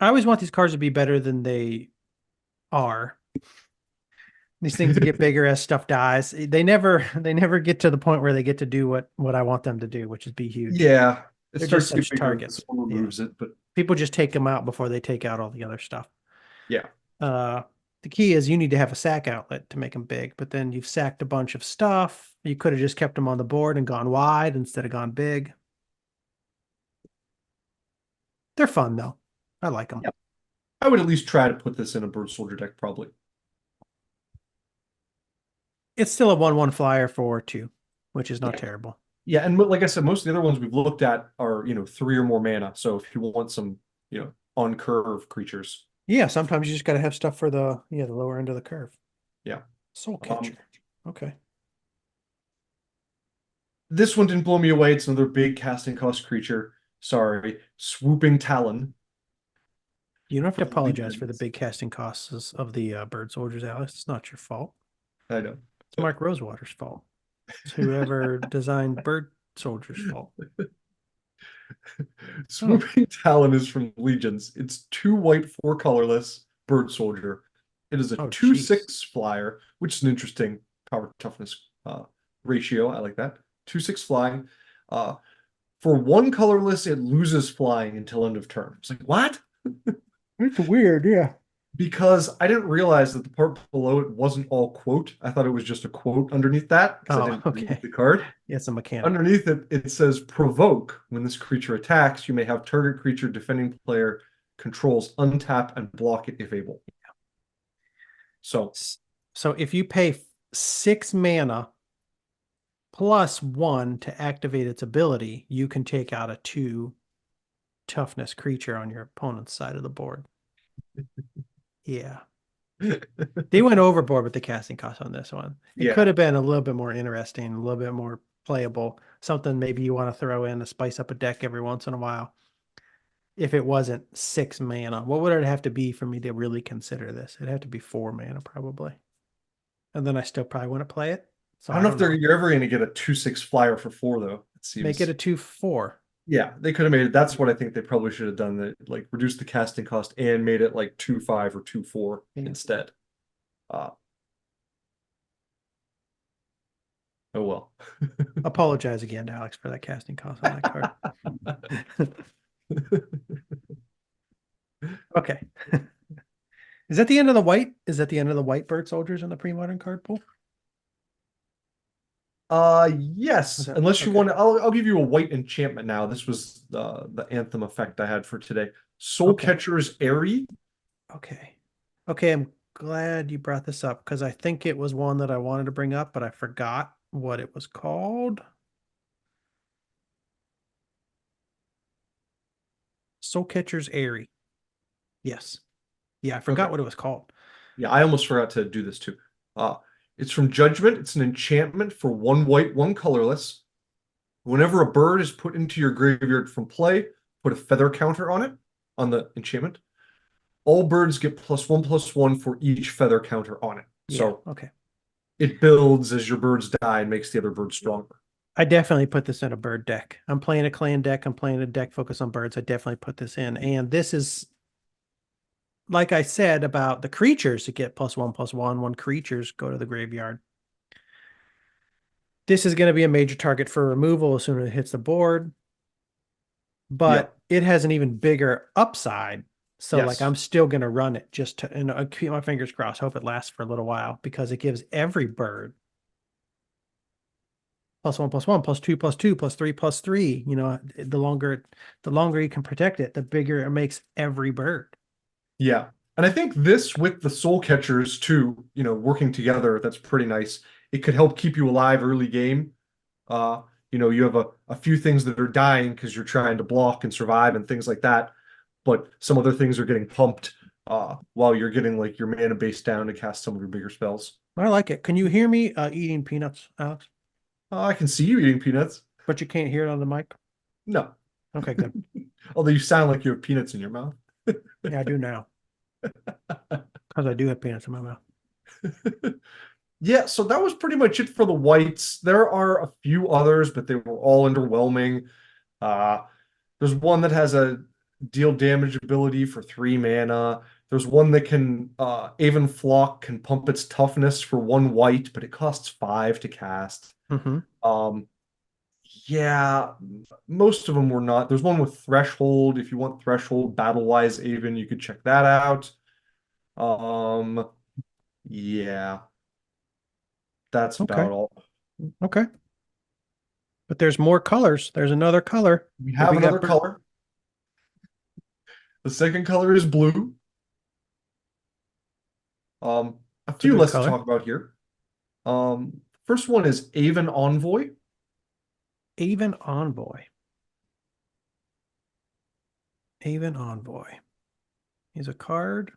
I always want these cards to be better than they are. These things get bigger as stuff dies. They never get to the point where they get to do what I want them to do, which is be huge. Yeah, they're just such targets. Removes it, but people just take them out before they take out all the other stuff. Yeah. The key is you need to have a sack outlet to make them big, but then you've sacked a bunch of stuff. You could have just kept them on the board and gone wide instead of gone big. They're fun though. I like them. Yeah. I would at least try to put this in a bird soldier deck, probably. It's still a 1/1 flyer for 2, which is not terrible. Yeah, and like I said, most of the other ones we've looked at are 3 or more mana. So if you want some on curve creatures. Yeah, sometimes you just got to have stuff for the lower end of the curve. Yeah. Soul Catcher. Okay. This one didn't blow me away. It's another big casting cost creature. Sorry. Swooping Talon. You don't have to apologize for the big casting costs of the bird soldiers, Alex. It's not your fault. I know. It's Mark Rosewater's fault. It's whoever designed bird soldiers' fault. Swooping Talon is from Legions. It's 2 white, 4 colorless bird soldier. It is a 2/6 flyer, which is an interesting power toughness ratio. I like that. 2/6 flying. For 1 colorless, it loses flying until end of turn. It's like, what? It's weird, yeah. Because I didn't realize that the part below it wasn't all quote. I thought it was just a quote underneath that. I didn't read the card. Yeah, it's a mechanic. Underneath it, it says provoke. When this creature attacks, you may have target creature defending player controls untap and block it if able. Yeah. So if you pay 6 mana +1 to activate its ability, you can take out a 2 toughness creature on your opponent's side of the board. Yeah. They went overboard with the casting cost on this one. It could have been a little bit more interesting, a little bit more playable, something maybe you want to throw in to spice up a deck every once in a while. If it wasn't 6 mana, what would it have to be for me to really consider this? It'd have to be 4 mana probably. And then I still probably want to play it. So I don't know if you're ever going to get a 2/6 flyer for 4 though. It seems. Make it a 2/4. Yeah, they could have made it. That's what I think they probably should have done. That like reduced the casting cost and made it like 2/5 or 2/4 instead. Oh well. Apologize again to Alex for that casting cost on that card. Okay. Is that the end of the white? Is that the end of the white bird soldiers in the pre-modern card pool? Yes. Okay. Unless you want to, I'll give you a white enchantment now. This was the anthem effect I had for today. Soul Catcher's Airy. Okay. Okay, I'm glad you brought this up because I think it was one that I wanted to bring up, but I forgot what it was called. Soul Catcher's Airy. Yes. Yeah, I forgot what it was called. Yeah, I almost forgot to do this too. It's from Judgment. It's an enchantment for 1 white, 1 colorless. Whenever a bird is put into your graveyard from play, put a feather counter on it, on the enchantment. All birds get +1/+1 for each feather counter on it. Yeah, so okay. It builds as your birds die and makes the other birds stronger. I definitely put this in a bird deck. I'm playing a clan deck. I'm playing a deck focused on birds. I definitely put this in. And this is, like I said about the creatures that get +1/+1 when creatures go to the graveyard. This is going to be a major target for removal as soon as it hits the board. But it has an even bigger upside. So like I'm still going to run it just to, and I'll keep my fingers crossed. Hope it lasts for a little while because it gives every bird +1/+1, +2/+2, +3/+3. You know, the longer you can protect it, the bigger it makes every bird. Yeah. And I think this with the soul catchers too, you know, working together, that's pretty nice. It could help keep you alive early game. You know, you have a few things that are dying because you're trying to block and survive and things like that. But some other things are getting pumped while you're getting like your mana base down to cast some of your bigger spells. I like it. Can you hear me eating peanuts, Alex? I can see you eating peanuts. But you can't hear it on the mic? No. Okay, good. Although you sound like you have peanuts in your mouth. Yeah, I do now. Because I do have peanuts in my mouth. Yeah, so that was pretty much it for the whites. There are a few others, but they were all underwhelming. There's one that has a deal damage ability for 3 mana. There's one that can Aven Flock can pump its toughness for 1 white, but it costs 5 to cast. Yeah, most of them were not. There's one with Threshold. If you want Threshold Battle-wise Aven, you could check that out. Yeah. That's about all. Okay. But there's more colors. There's another color. We have another color. The second color is blue. A few less to talk about here. First one is Aven Envoy. Aven Envoy. Aven Envoy. He's a card.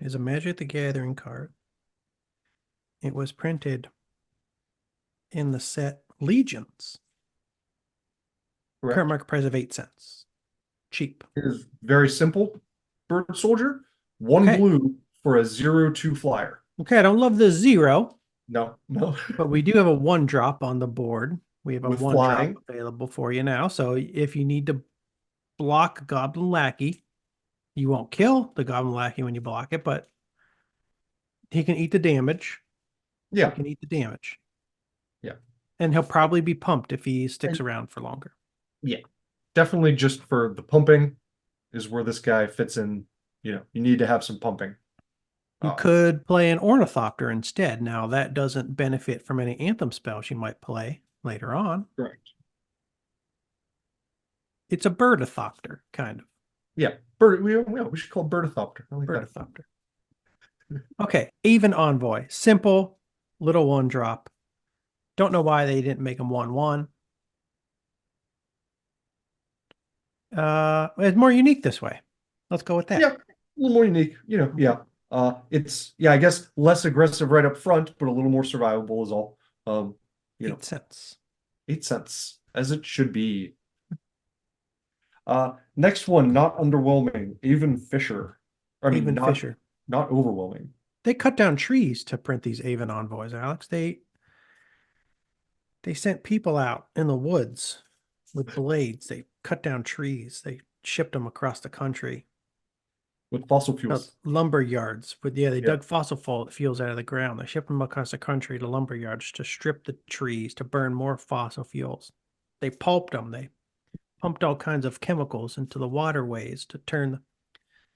He's a Magic the Gathering card. It was printed in the set Legions. Current market price of 8 cents. Cheap. It is very simple. Bird Soldier. 1 blue for a 0/2 flyer. Okay, I don't love the 0. No. But we do have a 1-drop on the board. We have a 1-drop available for you now. So if you need to block Goblin Lackey, you won't kill the Goblin Lackey when you block it, but he can eat the damage. Yeah. He can eat the damage. Yeah. And he'll probably be pumped if he sticks around for longer. Yeah. Definitely just for the pumping is where this guy fits in. You know, you need to have some pumping. You could play an Ornithopter instead. Now, that doesn't benefit from any Anthem spells you might play later on. Correct. It's a Birdithopter, kind of. Yeah. We should call Birdithopter. I like Birdithopter. Okay. Aven Envoy. Simple, little 1-drop. Don't know why they didn't make them 1/1. It's more unique this way. Let's go with that. Yeah, a little more unique. You know, yeah. It's I guess less aggressive right up front, but a little more survivable is all. 8 cents. 8 cents, as it should be. Next one, not underwhelming. Avon Fisher. I mean, Avon not Fisher. not overwhelming. They cut down trees to print these Avon envoys, Alex. They sent people out in the woods with blades. They cut down trees. They shipped them across the country. With fossil fuels. Lumber yards. They Yeah. dug fossil fuels out of the ground. They shipped them across the country to lumber yards to strip the trees, to burn more fossil fuels. They pulped them. They pumped all kinds of chemicals into the waterways to turn the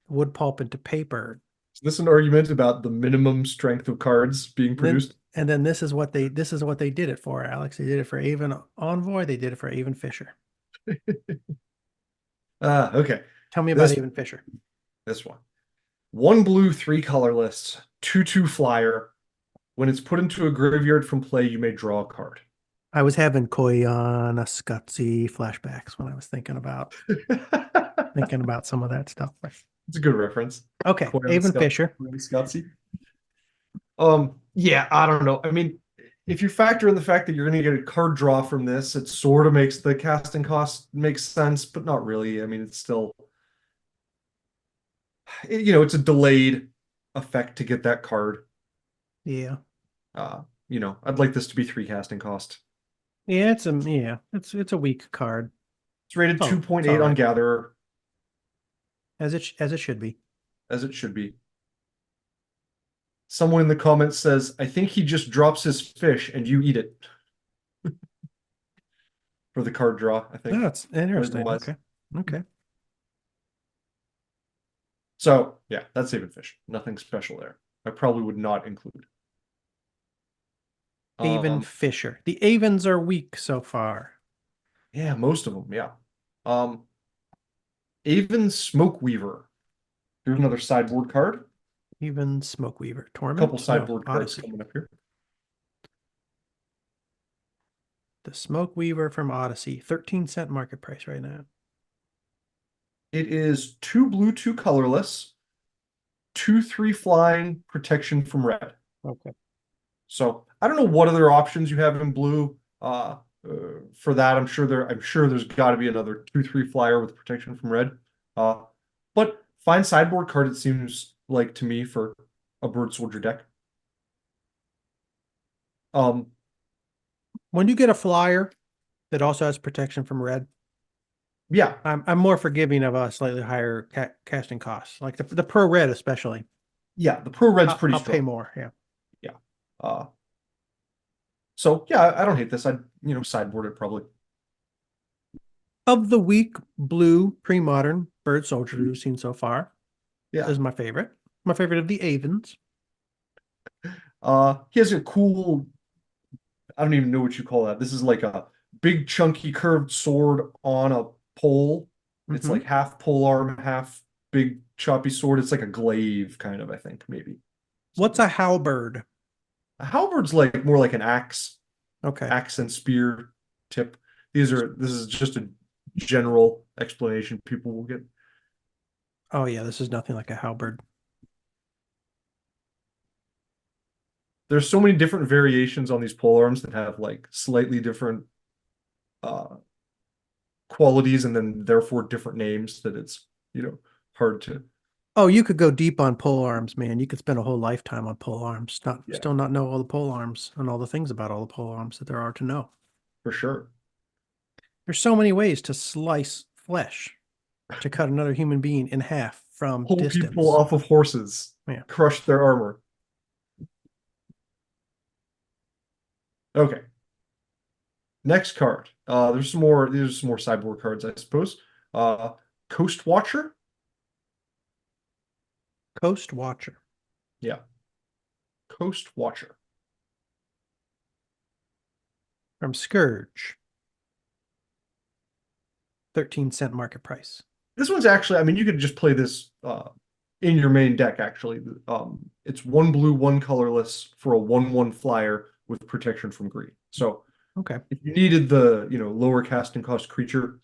wood pulp into paper. Is this an argument about the minimum strength of cards being produced? And then this is what they did it for, Alex. They did it for Avon Envoy. They did it for Avon Fisher. Okay. Tell me about Avon Fisher. This one. 1 blue, 3 colorless, 2/2 flyer. When it's put into a graveyard from play, you may draw a card. I was having Koyana Scutsy flashbacks when I was thinking about some of that stuff. It's a good reference. Okay, Avon Fisher. Scutsy. Yeah, I don't know. I mean, if you factor in the fact that you're going to get a card draw from this, it sort of makes the casting cost make sense, but not really. I mean, it's still, it's a delayed effect to get that card. Yeah. I'd like this to be 3 casting cost. Yeah, it's a weak card. It's rated 2.8 on Gatherer. As it should be. As it should be. Someone in the comments says, I think he just drops his fish and you eat it. For the card draw, I think. That's interesting. Okay. So, yeah, that's Avon Fish. Nothing special there. I probably would not include. Avon Fisher. The Avons are weak so far. Yeah, most of them, yeah. Avon Smoke Weaver. Here's another sideboard card. Avon Smoke Weaver. Torment? A couple sideboard cards Odyssey. coming up here. The Smoke Weaver from Odyssey. 13-cent market price right now. It is 2 blue, 2 colorless, 2/3 flying, protection from red. Okay. So I don't know what other options you have in blue. For that, I'm sure there's got to be another 2/3 flyer with protection from red. But fine sideboard card, it seems like to me, for a Bird Soldier deck. When you get a flyer that also has protection from red, yeah, I'm more forgiving of a slightly higher casting costs, like the pro red especially. Yeah, the pro red's pretty I'll strong. pay more. Yeah. So yeah, I don't hate this. I'd sideboard it probably. Of the weak blue pre-modern Bird Soldier we've seen so far, Yeah, this is my favorite. My favorite of the Avons. he has a cool, I don't even know what you call that. This is like a big chunky curved sword on a pole. It's like half pole arm, half big choppy sword. It's like a glaive kind of, I think, maybe. What's a halberd? A halberd's like more like an axe. Okay. Axe and spear tip. This is just a general explanation people will get. Oh yeah, this is nothing like a halberd. There's so many different variations on these pole arms that have like slightly different qualities and then therefore different names that it's hard to. Oh, you could go deep on pole arms, man. You could spend a whole lifetime on pole arms, still not know all the pole arms and all the things about all the pole arms that there are to know. For sure. There's so many ways to slice flesh, to cut another human being in half from Pull distance. people off of horses, crush their armor. Okay. Next card. There's some more sideboard cards, I suppose. Coast Watcher. Coast Watcher. Yeah. Coast Watcher. From Scourge. 13-cent market price. This one's actually, I mean, you could just play this in your main deck, actually. It's 1 blue, 1 colorless for a 1/1 flyer with protection from green. So okay, if you needed the lower casting cost creature,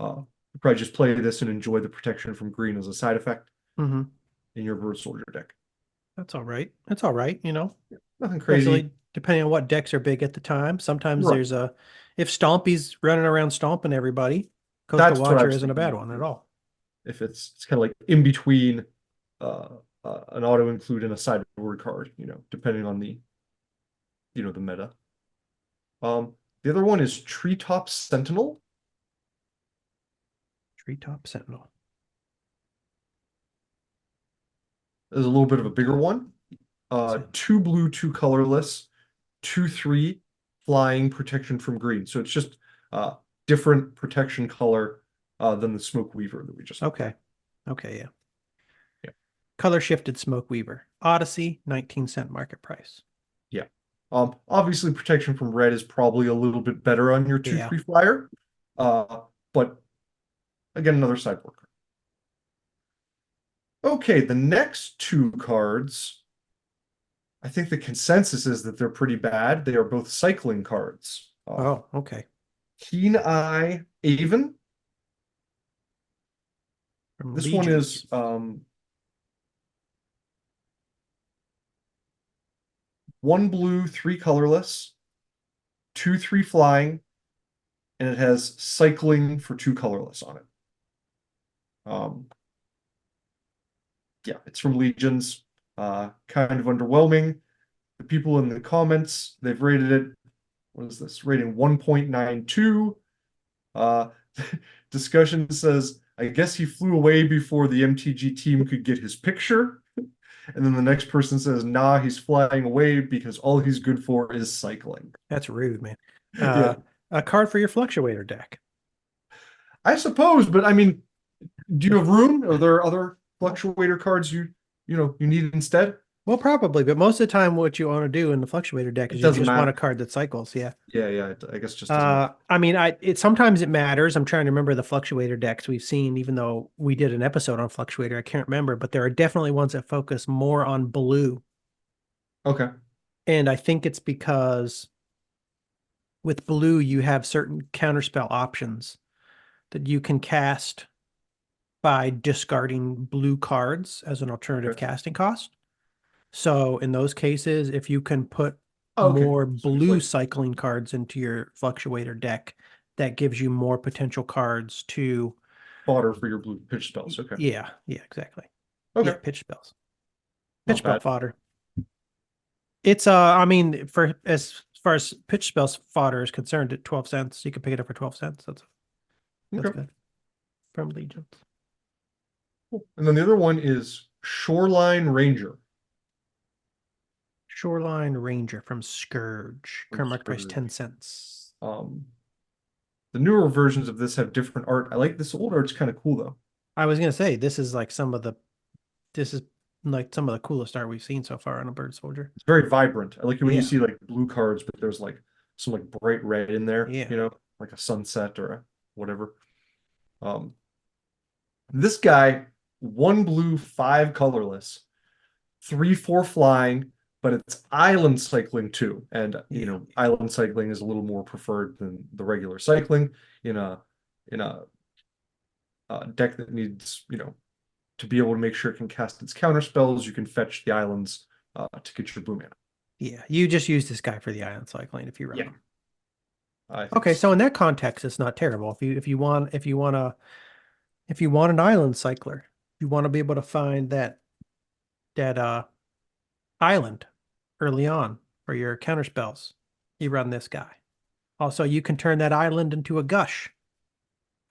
you probably just play this and enjoy the protection from green as a side effect in your Bird Soldier deck. That's all right. That's all right. Nothing crazy. depending on what decks are big at the time. Sometimes Right. there's if Stompy's running around stomping everybody, Coastal That's what I Watcher was isn't a thinking. bad one at all. If it's kind of like in between uh, an auto include and a sideboard card, depending on the meta. The other one is Treetop Sentinel. Treetop Sentinel. Is a little bit of a bigger one. Sentinel. 2 blue, 2 colorless, 2/3 flying protection from green. So it's just different protection color than the Smoke Weaver that we just looked Okay. at. Okay, yeah. Yeah. Color shifted Smoke Weaver. Odyssey, 19-cent market price. Yeah. Obviously protection from red is probably a little bit better on your 2/3 flyer. But again, another sideboard card. Okay, the next 2 cards, I think the consensus is that they're pretty bad. They are both cycling cards. Oh, okay. Keen Eye Aven. From This one Legions. is 1 blue, 3 colorless, 2/3 flying, and it has cycling for 2 colorless on it. Yeah, it's from Legions. Kind of underwhelming. The people in the comments, they've rated it, what is this? Rating 1.92. Discussion says, I guess he flew away before the MTG team could get his picture. And then the next person says, nah, he's flying away because all he's good for is cycling. That's rude, man. Yeah. A card for your Fluctuator deck. I suppose, but I mean, do you have room? Are there other Fluctuator cards you need instead? Well, probably, but most of the time what you want to do in the Fluctuator deck It is you doesn't just want matter. a card that cycles, yeah. Yeah, I guess just doesn't matter. I mean, sometimes it matters. I'm trying to remember the Fluctuator decks we've seen, even though we did an episode on Fluctuator, I can't remember, but there are definitely ones that focus more on blue. Okay. And I think it's because with blue, you have certain counterspell options that you can cast by discarding blue cards as an alternative Okay. casting cost. So in those cases, if you can put Okay. more So it's blue like cycling cards into your Fluctuator deck, that gives you more potential cards to fodder for your blue pitch spells. Okay. Yeah, exactly. Okay. Yeah, pitch spells. Not Pitch spell bad. fodder. It's I mean, for as far as pitch spells fodder is concerned, at 12 cents, you can pick it up for 12 cents. That's Okay. good. From Legions. Cool. And then the other one is Shoreline Ranger. Shoreline Ranger from Scourge. From Current market price Scourge. 10 cents. The newer versions of this have different art. I like this old art's kind of cool though. I was gonna say this is like some of the coolest art we've seen so far on a Bird Soldier. It's very vibrant. I like it when you Yeah. see like blue cards, but there's like some like bright red in there, Yeah. like a sunset or a whatever. This guy, 1 blue, 5 colorless, 3/4 flying, but it's island cycling too. And island cycling is a little more preferred than the regular cycling in a deck that needs, to be able to make sure it can cast its counter spells. You can fetch the islands to get your blue mana. Yeah, you just use this guy for the island cycling if you run Yeah. him. I think Okay, so in that context, it's not terrible. If you want an island cycler, you want to be able to find that island early on for your counter spells. You run this guy. Also, you can turn that island into a gush.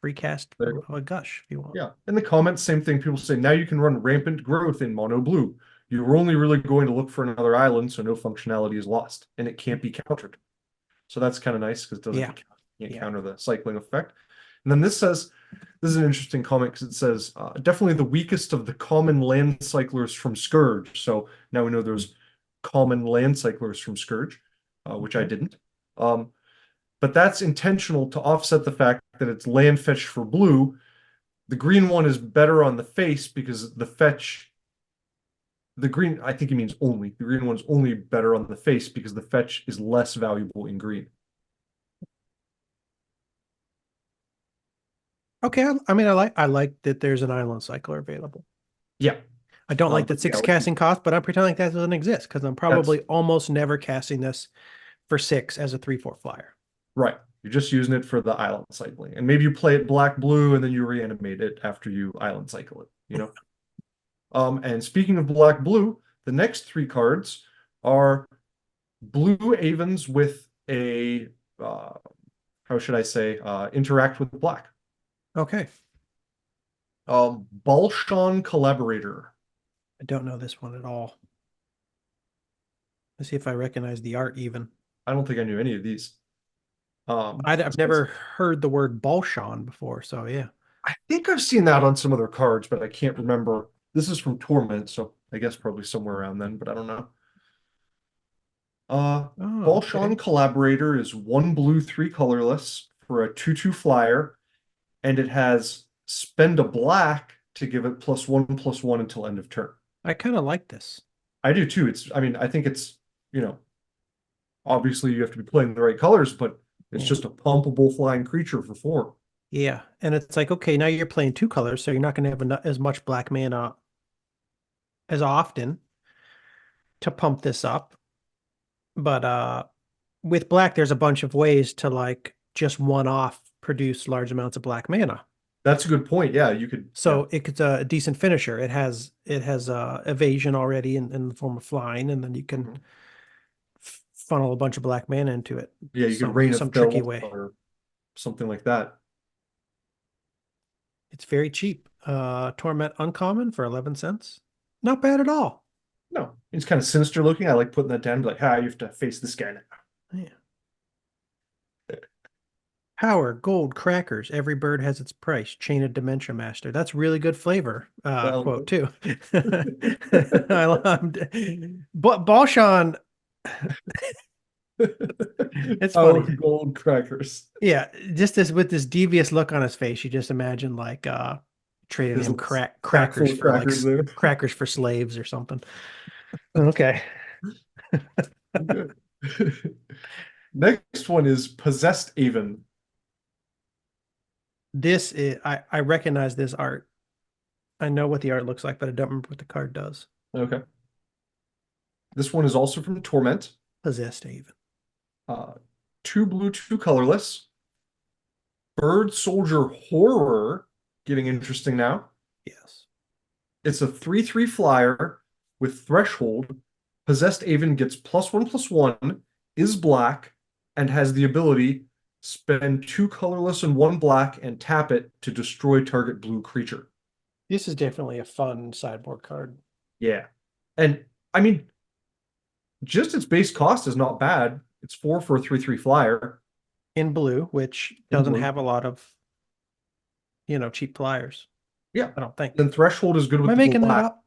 Free cast There you of a gush if you want. Yeah. In the comments, same thing. People say now you can run rampant growth in mono blue. You were only really going to look for another island, so no functionality is lost, and it can't be countered. So that's kind of nice because it doesn't can't counter the cycling effect. And then this is an interesting comment because it says definitely the weakest of the common land cyclers from Scourge. So now we know there's common land cyclers from Scourge, which I didn't. But that's intentional to offset the fact that it's land fetch for blue. The green one is better on the face because the green, I think he means only. The green one's only better on the face because the fetch is less valuable in green. Okay, I mean, I like that there's an island cycler available. Yeah. I don't like But that 6 yeah, casting cost, but I'm pretending like that doesn't exist because I'm probably almost never casting this for 6 as a 3/4 flyer. right. You're just using it for the island cycling. And maybe you play it black blue and then you reanimate it after you island cycle it, you know? And speaking of black blue, the next 3 cards are blue Avens with a how should I say interact with black. Okay. Balshan Collaborator. I don't know this one at all. Let's see if I recognize the art even. I don't think I knew any of these. I've never heard the word Balshan before, so yeah. I think I've seen that on some other cards, but I can't remember. This is from Torment, so I guess probably somewhere around then, but I don't know. Oh, Balshan okay. Collaborator is 1 blue, 3 colorless for a 2/2 flyer, and it has spend a black to give it +1/+1 until end of turn. I kind of like this. I do too. I mean, I think it's, you know, obviously you have to be playing the right colors, but it's Yeah. just a pumpable flying creature for 4. Yeah, and it's like, okay, now you're playing 2 colors, so you're not going to have as much black mana as often to pump this up. But with black, there's a bunch of ways to like just one-off produce large amounts of black mana. That's a good point. Yeah, you could. So it's a decent finisher. It has evasion already in the form of flying, and then you can funnel a bunch of black mana into it. Yeah, you could Rain of some tricky Filth way. or something like that. It's very cheap. Torment uncommon for 11 cents. Not bad at all. No, it's kind of sinister looking. I like putting that down. Be like, you have to face this guy now. Yeah. Power, gold, crackers. Every bird has its price. Chain of Dementia Master. That's really good flavor. Well, Quote too. I loved. But Balshan. It's funny. Gold crackers. Yeah, just with this devious look on his face, you just imagine like trading There's him a sack crackers full of for like crackers there. crackers for slaves or something. Okay. Good. Next one is Possessed Aven. This is I recognize this art. I know what the art looks like, but I don't remember what the card does. Okay. This one is also from Torment. Possessed Haven. 2 blue, 2 colorless. Bird Soldier Horror, getting interesting now. Yes. It's a 3/3 flyer with Threshold. Possessed Aven gets +1/+1, is black, and has the ability spend 2 colorless and 1 black and tap it to destroy target blue creature. This is definitely a fun sideboard card. Yeah. And I mean, just its base cost is not bad. It's 4 for a 3/3 flyer. In blue, which In doesn't blue. have a lot of, cheap flyers. Yeah. I don't think. Then Threshold is good with Am I the making that black. up?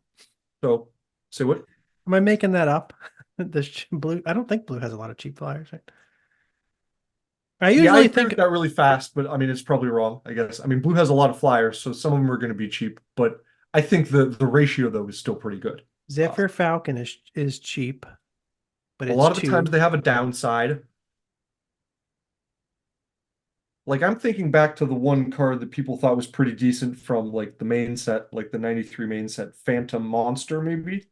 So, say what? Am I making that up? This blue, I don't think blue has a lot of cheap flyers. Right? I Yeah, I usually agree think with that really fast, but I mean, it's probably wrong, I guess. I mean, blue has a lot of flyers, so some of them are going to be cheap, but I think the ratio, though, is still pretty good. Zephyr Falcon is cheap, but A it's lot of the 2. times they have a downside. Like, I'm thinking back to the one card that people thought was pretty decent from, like, the main set, like the 93 main set, Phantom Monster, maybe?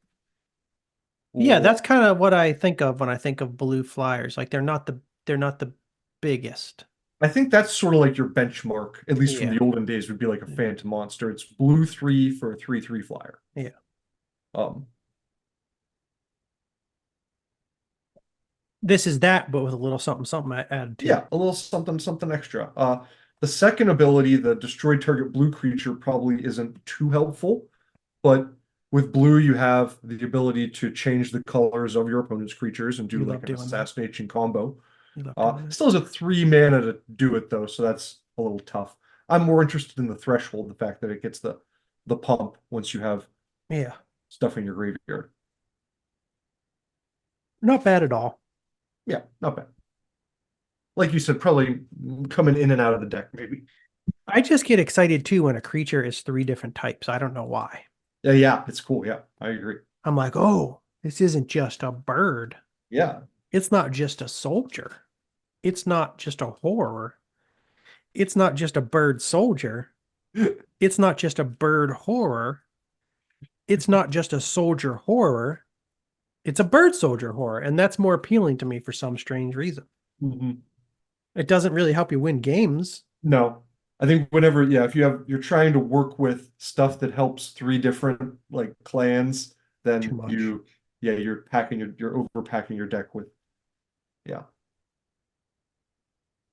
Yeah, Or- that's kind of what I think of when I think of blue flyers. Like they're not the biggest. I think that's sort of like your benchmark, at least from Yeah. the olden days, would be like a Phantom Monster. It's blue 3 for a 3/3 flyer. Yeah. This is that, but with a little something something added to Yeah, it. a little something extra. The second ability, the destroy target blue creature, probably isn't too helpful, but with blue, you have the ability to change the colors of your opponent's creatures and do You like love an doing that. assassination combo. You love doing that. Still has a 3 mana to do it though, so that's a little tough. I'm more interested in the threshold, the fact that it gets the pump once you have Yeah. stuff in your graveyard. Not bad at all. Yeah, not bad. Like you said, probably coming in and out of the deck, maybe. I just get excited too when a creature is 3 different types. I don't know why. Yeah, it's cool. Yeah, I agree. I'm like, oh, this isn't just a bird. Yeah. It's not just a soldier. It's not just a horror. It's not just a bird soldier. It's not just a bird horror. it's not just a soldier horror, it's a bird soldier horror, and that's more appealing to me for some strange reason. Mhm. It doesn't really help you win games. No. I think whenever, yeah, if you're trying to work with stuff that helps three different like clans, Too then much. you're overpacking your deck with, yeah,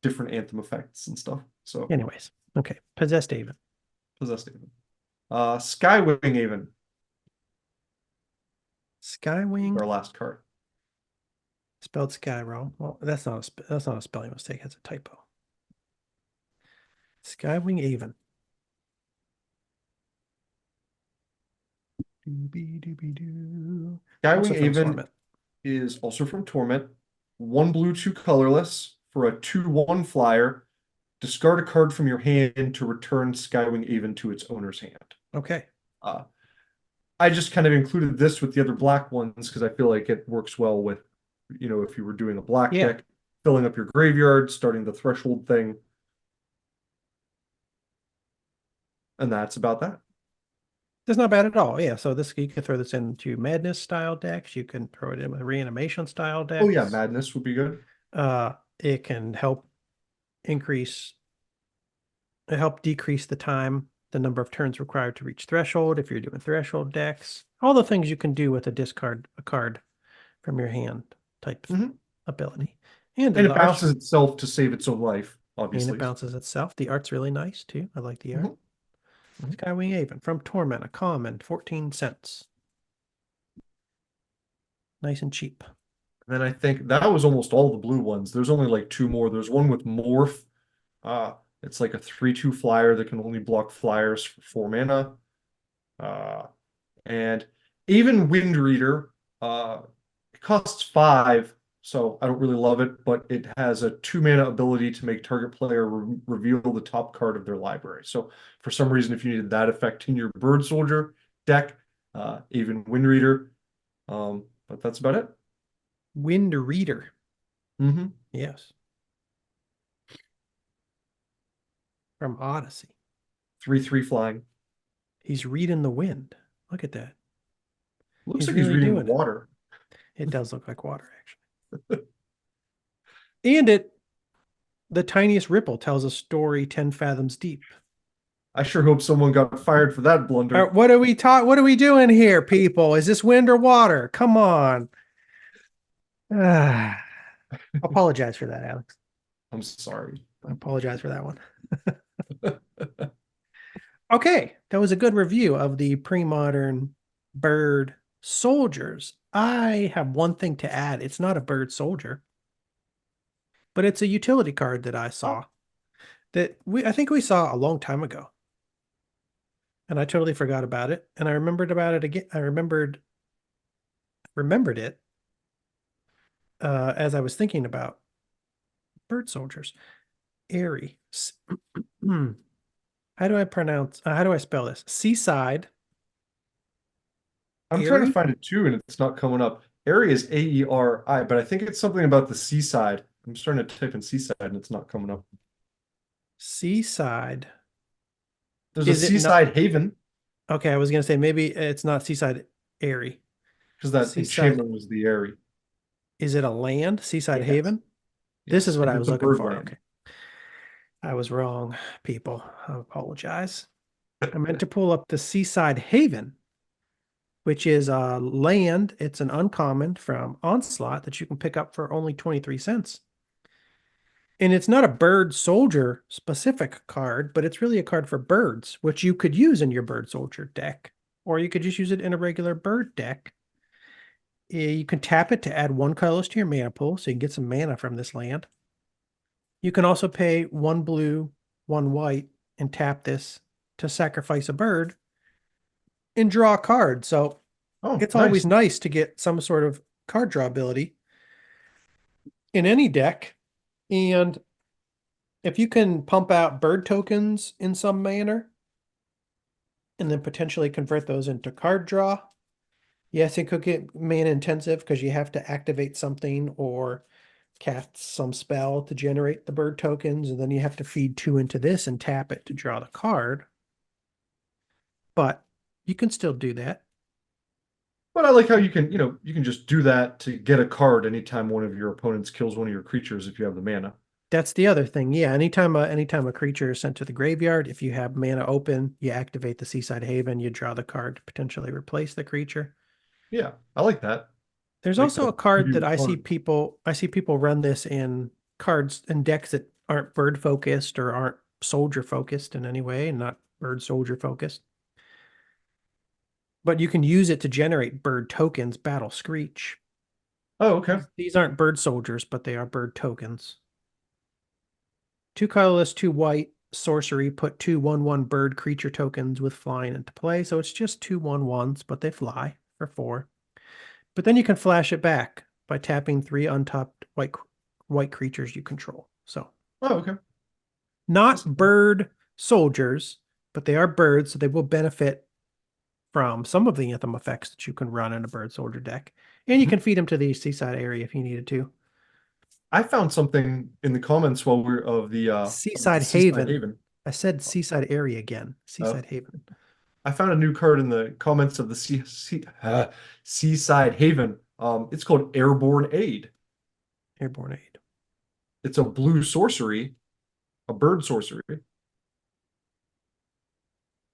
different anthem effects and stuff. So Anyways, okay. Possessed Haven. possessed Haven. Skywing Haven, Skywing, our last card. spelled sky wrong. Well, that's not a spelling mistake. That's a typo. Skywing Haven. Doobie doobie doo. Also Skywing from Haven Torment. is also from Torment. 1 blue, 2 colorless for a 2/1 flyer. Discard a card from your hand to return Skywing Haven to its owner's hand. Okay. Uh, I just kind of included this with the other black ones because I feel like it works well with, if you were doing a black Yeah. deck, filling up your graveyard, starting the threshold thing. And that's about that. That's not bad at all. Yeah. So you can throw this into madness style decks. You can throw it in with reanimation style decks. Oh yeah, Madness would be good. It can help decrease the number of turns required to reach threshold if you're doing threshold decks. All the things you can do with a card from your hand type Mhm. ability. And it bounces itself to save its own life, obviously. And it bounces itself. The art's really nice too. I like the art. Mhm. Skywing Haven from Torment, a common, 14 cents. Nice and cheap. And then I think that was almost all the blue ones. There's only like 2 more. There's one with Morph. It's like a 3/2 flyer that can only block flyers for 4 mana. And even Wind Reader, it costs 5, so I don't really love it, but it has a 2 mana ability to make target player reveal the top card of their library. So for some reason, if you needed that effect in your Bird Soldier deck, even Wind Reader. But that's about it. Wind Reader. Mm-hmm. Yes. From Odyssey. 3/3 flying. He's reading the wind. Look at that. Looks like he's really reading the doing it. water. It does look like water, actually. And the tiniest ripple tells a story 10 fathoms deep. I sure hope someone got fired for that blunder. What are we doing here, people? Is this wind or water? Come on. Apologize for that, Alex. I'm sorry. I apologize for that one. Okay, that was a good review of the pre-modern bird soldiers. I have one thing to add. It's not a bird soldier, but it's a utility card that I saw that I think we saw a long time ago. And I totally forgot about it. And I remembered about it again. I remembered it as I was thinking about bird soldiers. Airy. How do I spell this? Seaside. I'm trying to find it too, and it's not coming up. Airy is AERI, but I think it's something about the seaside. I'm starting to type in seaside and it's not coming up. Seaside. There's a seaside haven. Okay, I was gonna say maybe it's not Seaside Airy. Because that enchantment was the Airy. Is it a land? Seaside Yes. Haven? Yes. This is what I was looking for. Land. Okay. I was wrong, people. I apologize. I meant to pull up the Seaside Haven, which is a land. It's an uncommon from Onslaught that you can pick up for only 23 cents. And it's not a bird soldier specific card, but it's really a card for birds, which you could use in your bird soldier deck, or you could just use it in a regular bird deck. You can tap it to add 1 colorless to your mana pool, so you can get some mana from this land. You can also pay 1 blue, 1 white, and tap this to sacrifice a bird and draw a card. So it's always nice to get some sort of card draw ability in any deck. And if you can pump out bird tokens in some manner and then potentially convert those into card draw, yes, it could get mana intensive because you have to activate something or cast some spell to generate the bird tokens, and then you have to feed 2 into this and tap it to draw the card. But you can still do that. But I like how you can, you can just do that to get a card anytime one of your opponents kills one of your creatures if you have the mana. That's the other thing. Yeah, anytime a creature is sent to the graveyard, if you have mana open, you activate the Seaside Haven, you draw the card to potentially replace the creature. Yeah, I like that. There's Like also the a card that preview card. I see people run this in cards and decks that aren't bird focused or aren't soldier focused in any way, and not bird soldier focused. But you can use it to generate bird tokens, Battle Screech. Oh, okay. These aren't bird soldiers, but they are bird tokens. 2 colorless, 2 white, sorcery, put 2 1/1 bird creature tokens with flying into play. So it's just 2 1/1s, but they fly for 4. But then you can flash it back by tapping 3 untapped white creatures you control. So Oh, okay. not bird soldiers, but they are birds, so they will benefit from some of the anthem effects that you can run in a bird soldier deck. And you can feed them to the seaside area if you needed to. I found something in the comments while we're of the Seaside Seaside Haven. I said seaside area again. Seaside Oh. Haven. I found a new card in the comments of the Seaside Haven. It's called Airborne Aid. Airborne Aid. It's a blue sorcery, a bird sorcery.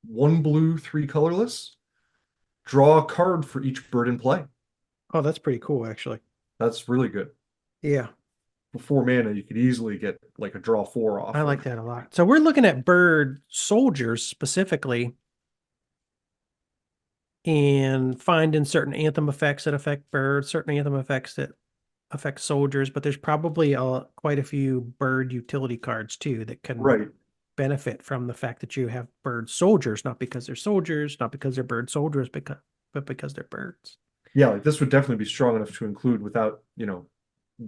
1 blue, 3 colorless. Draw a card for each bird in play. Oh, that's pretty cool, actually. That's really good. Yeah, For 4 mana, you could easily get like a draw 4 off. I like that a lot. So we're looking at bird soldiers specifically and finding certain anthem effects that affect birds, certain anthem effects that affect soldiers, but there's probably quite a few bird utility cards too that can Right. benefit from the fact that you have bird soldiers, not because they're soldiers, not because they're bird soldiers, but because they're birds. Yeah, like this would definitely be strong enough to include without,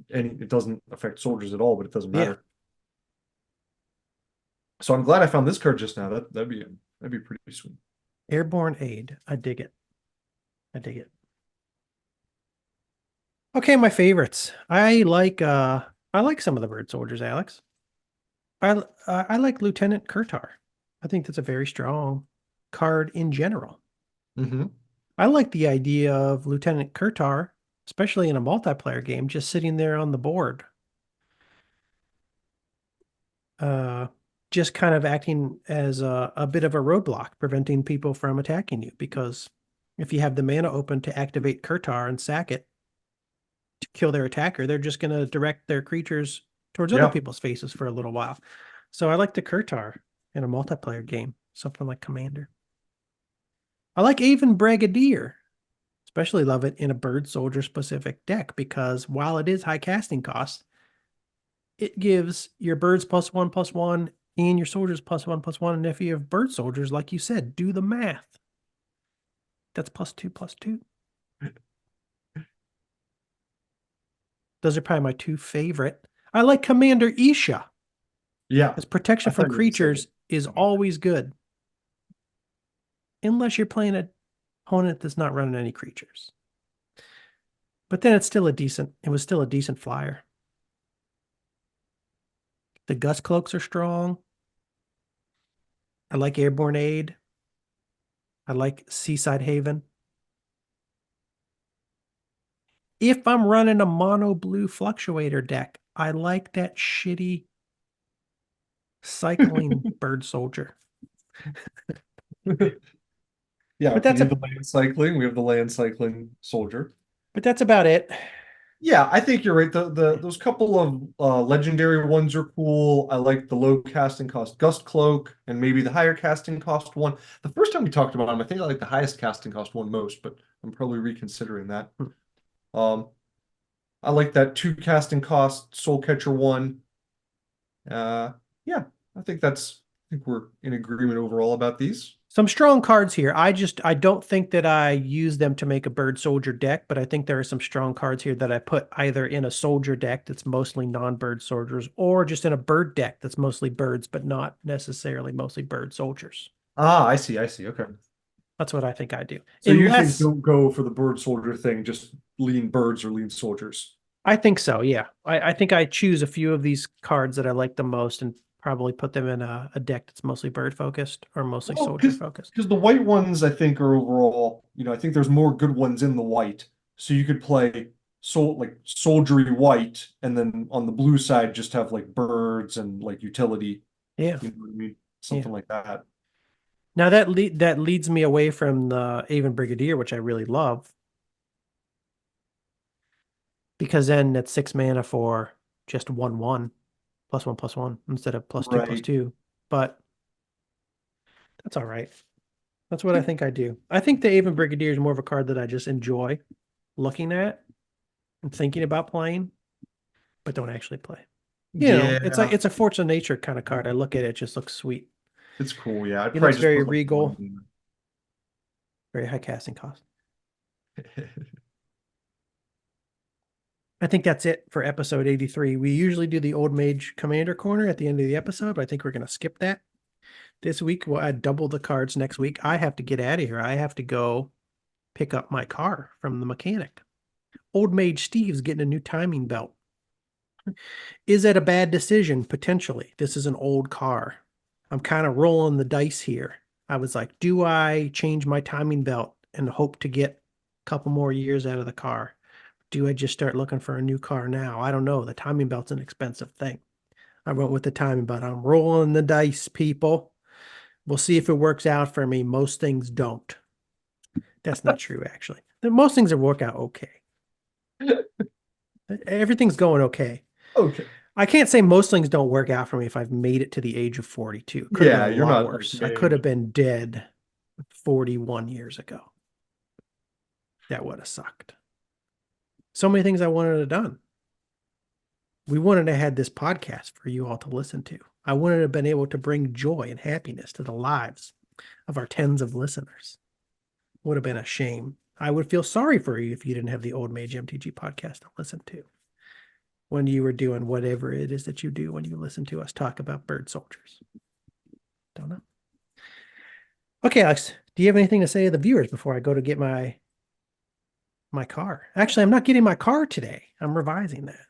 it doesn't affect soldiers at all, but it doesn't Yeah. matter. So I'm glad I found this card just now. That'd be pretty sweet. Airborne Aid. I dig it. I dig it. Okay, my favorites. I like some of the bird soldiers, Alex. I like Lieutenant Kurtar. I think that's a very strong card in general. Mm-hmm. I like the idea of Lieutenant Kurtar, especially in a multiplayer game, just sitting there on the board. Just kind of acting as a bit of a roadblock, preventing people from attacking you. Because if you have the mana open to activate Kurtar and sack it to kill their attacker, they're just going to direct their creatures towards other people's faces for a little while. So I like the Kurtar in a multiplayer game, something like Commander. I like Aven Brigadier. Especially love it in a bird soldier specific deck because while it is high casting cost, it gives your birds +1/+1 and your soldiers +1/+1. And if you have bird soldiers, like you said, do the math. That's +2/+2. Those are probably my 2 favorite. I like Commander Isha. Yeah. As protection from creatures is always good. Unless you're playing an opponent that's not running any creatures. But then it was still a decent flyer. The Gust Cloaks are strong. I like Airborne Aid. I like Seaside Haven. If I'm running a mono blue fluctuator deck, I like that shitty cycling bird soldier. Yeah, But that's we have the land cycling. We have the land cycling soldier. But that's about it. Yeah, I think you're right. Those couple of legendary ones are cool. I like the low casting cost Gust Cloak and maybe the higher casting cost one. The first time we talked about them, I think I like the highest casting cost one most, but I'm probably reconsidering that. I like that 2 casting cost Soul Catcher one. Yeah, I think we're in agreement overall about these. Some strong cards here. I don't think that I use them to make a bird soldier deck, but I think there are some strong cards here that I put either in a soldier deck that's mostly non-bird soldiers or just in a bird deck that's mostly birds, but not necessarily mostly bird soldiers. Ah, I see. Okay. That's what I think I do. So you think don't go for the bird soldier thing, just lean birds or lean soldiers? I think so, yeah. I think I choose a few of these cards that I like the most and probably put them in a deck that's mostly bird focused or mostly Well, soldier focused. because the white ones, I think, are overall, I think there's more good ones in the white. So you could play like soldiery white, and then on the blue side, just have like birds and like utility. Yeah. You know what I mean? Yeah. Something like that. Now that leads me away from the Aven Brigadier, which I really love, because then it's 6 mana for just 1/1 +1/+1 instead of +2/+2. Right. But that's all right. That's what I think I do. I think the Aven Brigadier is more of a card that I just enjoy looking at and thinking about playing, but don't actually play. You know, it's like Yeah, it's a force of nature kind of card. I look at it, it just looks sweet. it's cool. Yeah, I'd He probably looks just very put like regal, one. very high casting cost. I think that's it for episode 83. We usually do the Old Mage Commander Corner at the end of the episode, but I think we're going to skip that. This week, we'll add double the cards next week. I have to get out of here. I have to go pick up my car from the mechanic. Old Mage Steve's getting a new timing belt. Is that a bad decision? Potentially. This is an old car. I'm kind of rolling the dice here. I was like, do I change my timing belt and hope to get a couple more years out of the car? Do I just start looking for a new car now? I don't know. The timing belt's an expensive thing. I went with the timing belt. I'm rolling the dice, people. We'll see if it works out for me. Most things don't. That's not true, actually. Most things will work out okay. Everything's going okay. Okay. I can't say most things don't work out for me if I've made it to the age of 42. Could have Yeah, been a you're lot not worse. like I could have me. been dead 41 years ago. That would have sucked. So many things I wanted to have done. We wanted to have this podcast for you all to listen to. I wanted to have been able to bring joy and happiness to the lives of our tens of listeners. Would have been a shame. I would feel sorry for you if you didn't have the Old Mage MTG podcast to listen to when you were doing whatever it is that you do when you listen to us talk about bird soldiers. Don't know. Okay, Alex, do you have anything to say to the viewers before I go to get my car? Actually, I'm not getting my car today. I'm revising that.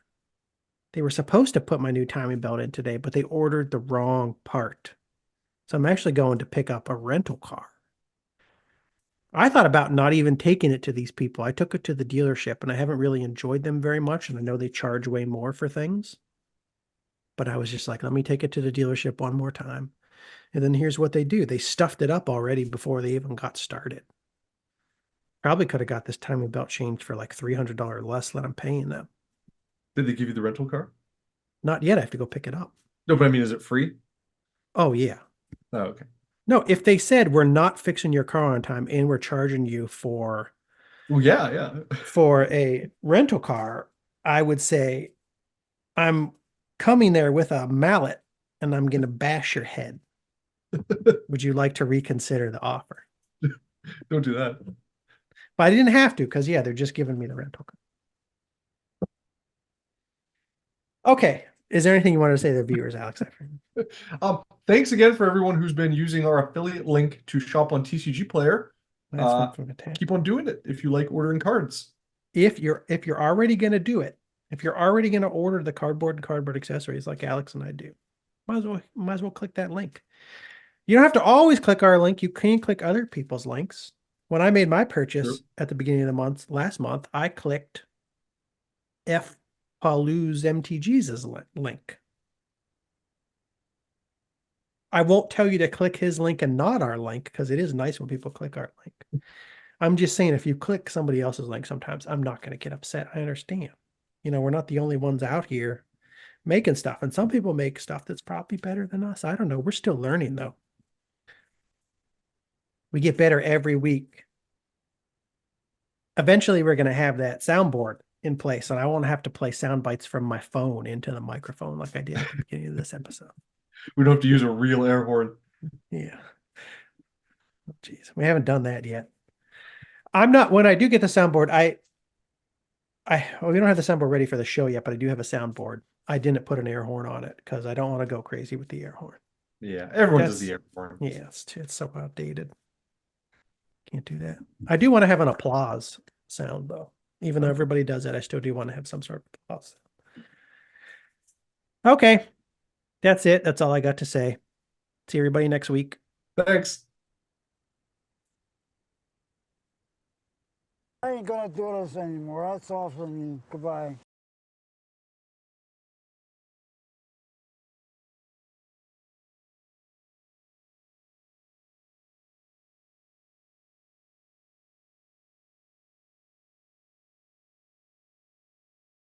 They were supposed to put my new timing belt in today, but they ordered the wrong part. So I'm actually going to pick up a rental car. I thought about not even taking it to these people. I took it to the dealership and I haven't really enjoyed them very much. And I know they charge way more for things. But I was just like, let me take it to the dealership one more time. And then here's what they do. They stuffed it up already before they even got started. Probably could have got this timing belt changed for like $300 less than I'm paying them. Did they give you the rental car? Not yet. I have to go pick it up. No, but I mean, is it free? Oh, yeah. Oh, okay. No, if they said we're not fixing your car on time and we're charging you for Well, yeah. a rental car, I would say I'm coming there with a mallet and I'm going to bash your head. Would you like to reconsider the offer? Don't do that. But I didn't have to because, yeah, they're just giving me the rental car. Okay. Is there anything you want to say to the viewers, Alex? Thanks again for everyone who's been using our affiliate link to shop on TCG Player. That's fantastic. Keep on doing it if you like ordering cards. If you're already going to do it, if you're already going to order the cardboard and cardboard accessories like Alex and I do, might as well click that link. You don't have to always click our link. You can click other people's links. When I made my purchase at the beginning of the month, last month, I clicked F. Paulu's MTG's link. I won't tell you to click his link and not our link because it is nice when people click our link. I'm just saying if you click somebody else's link sometimes, I'm not going to get upset. I understand. You know, we're not the only ones out here making stuff. And some people make stuff that's probably better than us. I don't know. We're still learning though. We get better every week. Eventually, we're going to have that soundboard in place, and I won't have to play sound bites from my phone into the microphone like I did at the beginning of this episode. We don't have to use a real air horn. Yeah. Oh, geez, we haven't done that yet. I'm not, when I do get the soundboard, we don't have the soundboard ready for the show yet, but I do have a soundboard. I didn't put an air horn on it because I don't want to go crazy with the air horn. Yeah, everyone does the air horn. Yeah, it's so outdated. Can't do that. I do want to have an applause sound though. Even though everybody does it, I still do want to have some sort of applause. Okay. That's it. That's all I got to say. See everybody next week. Thanks. I ain't gonna do this anymore. That's all from me. Goodbye.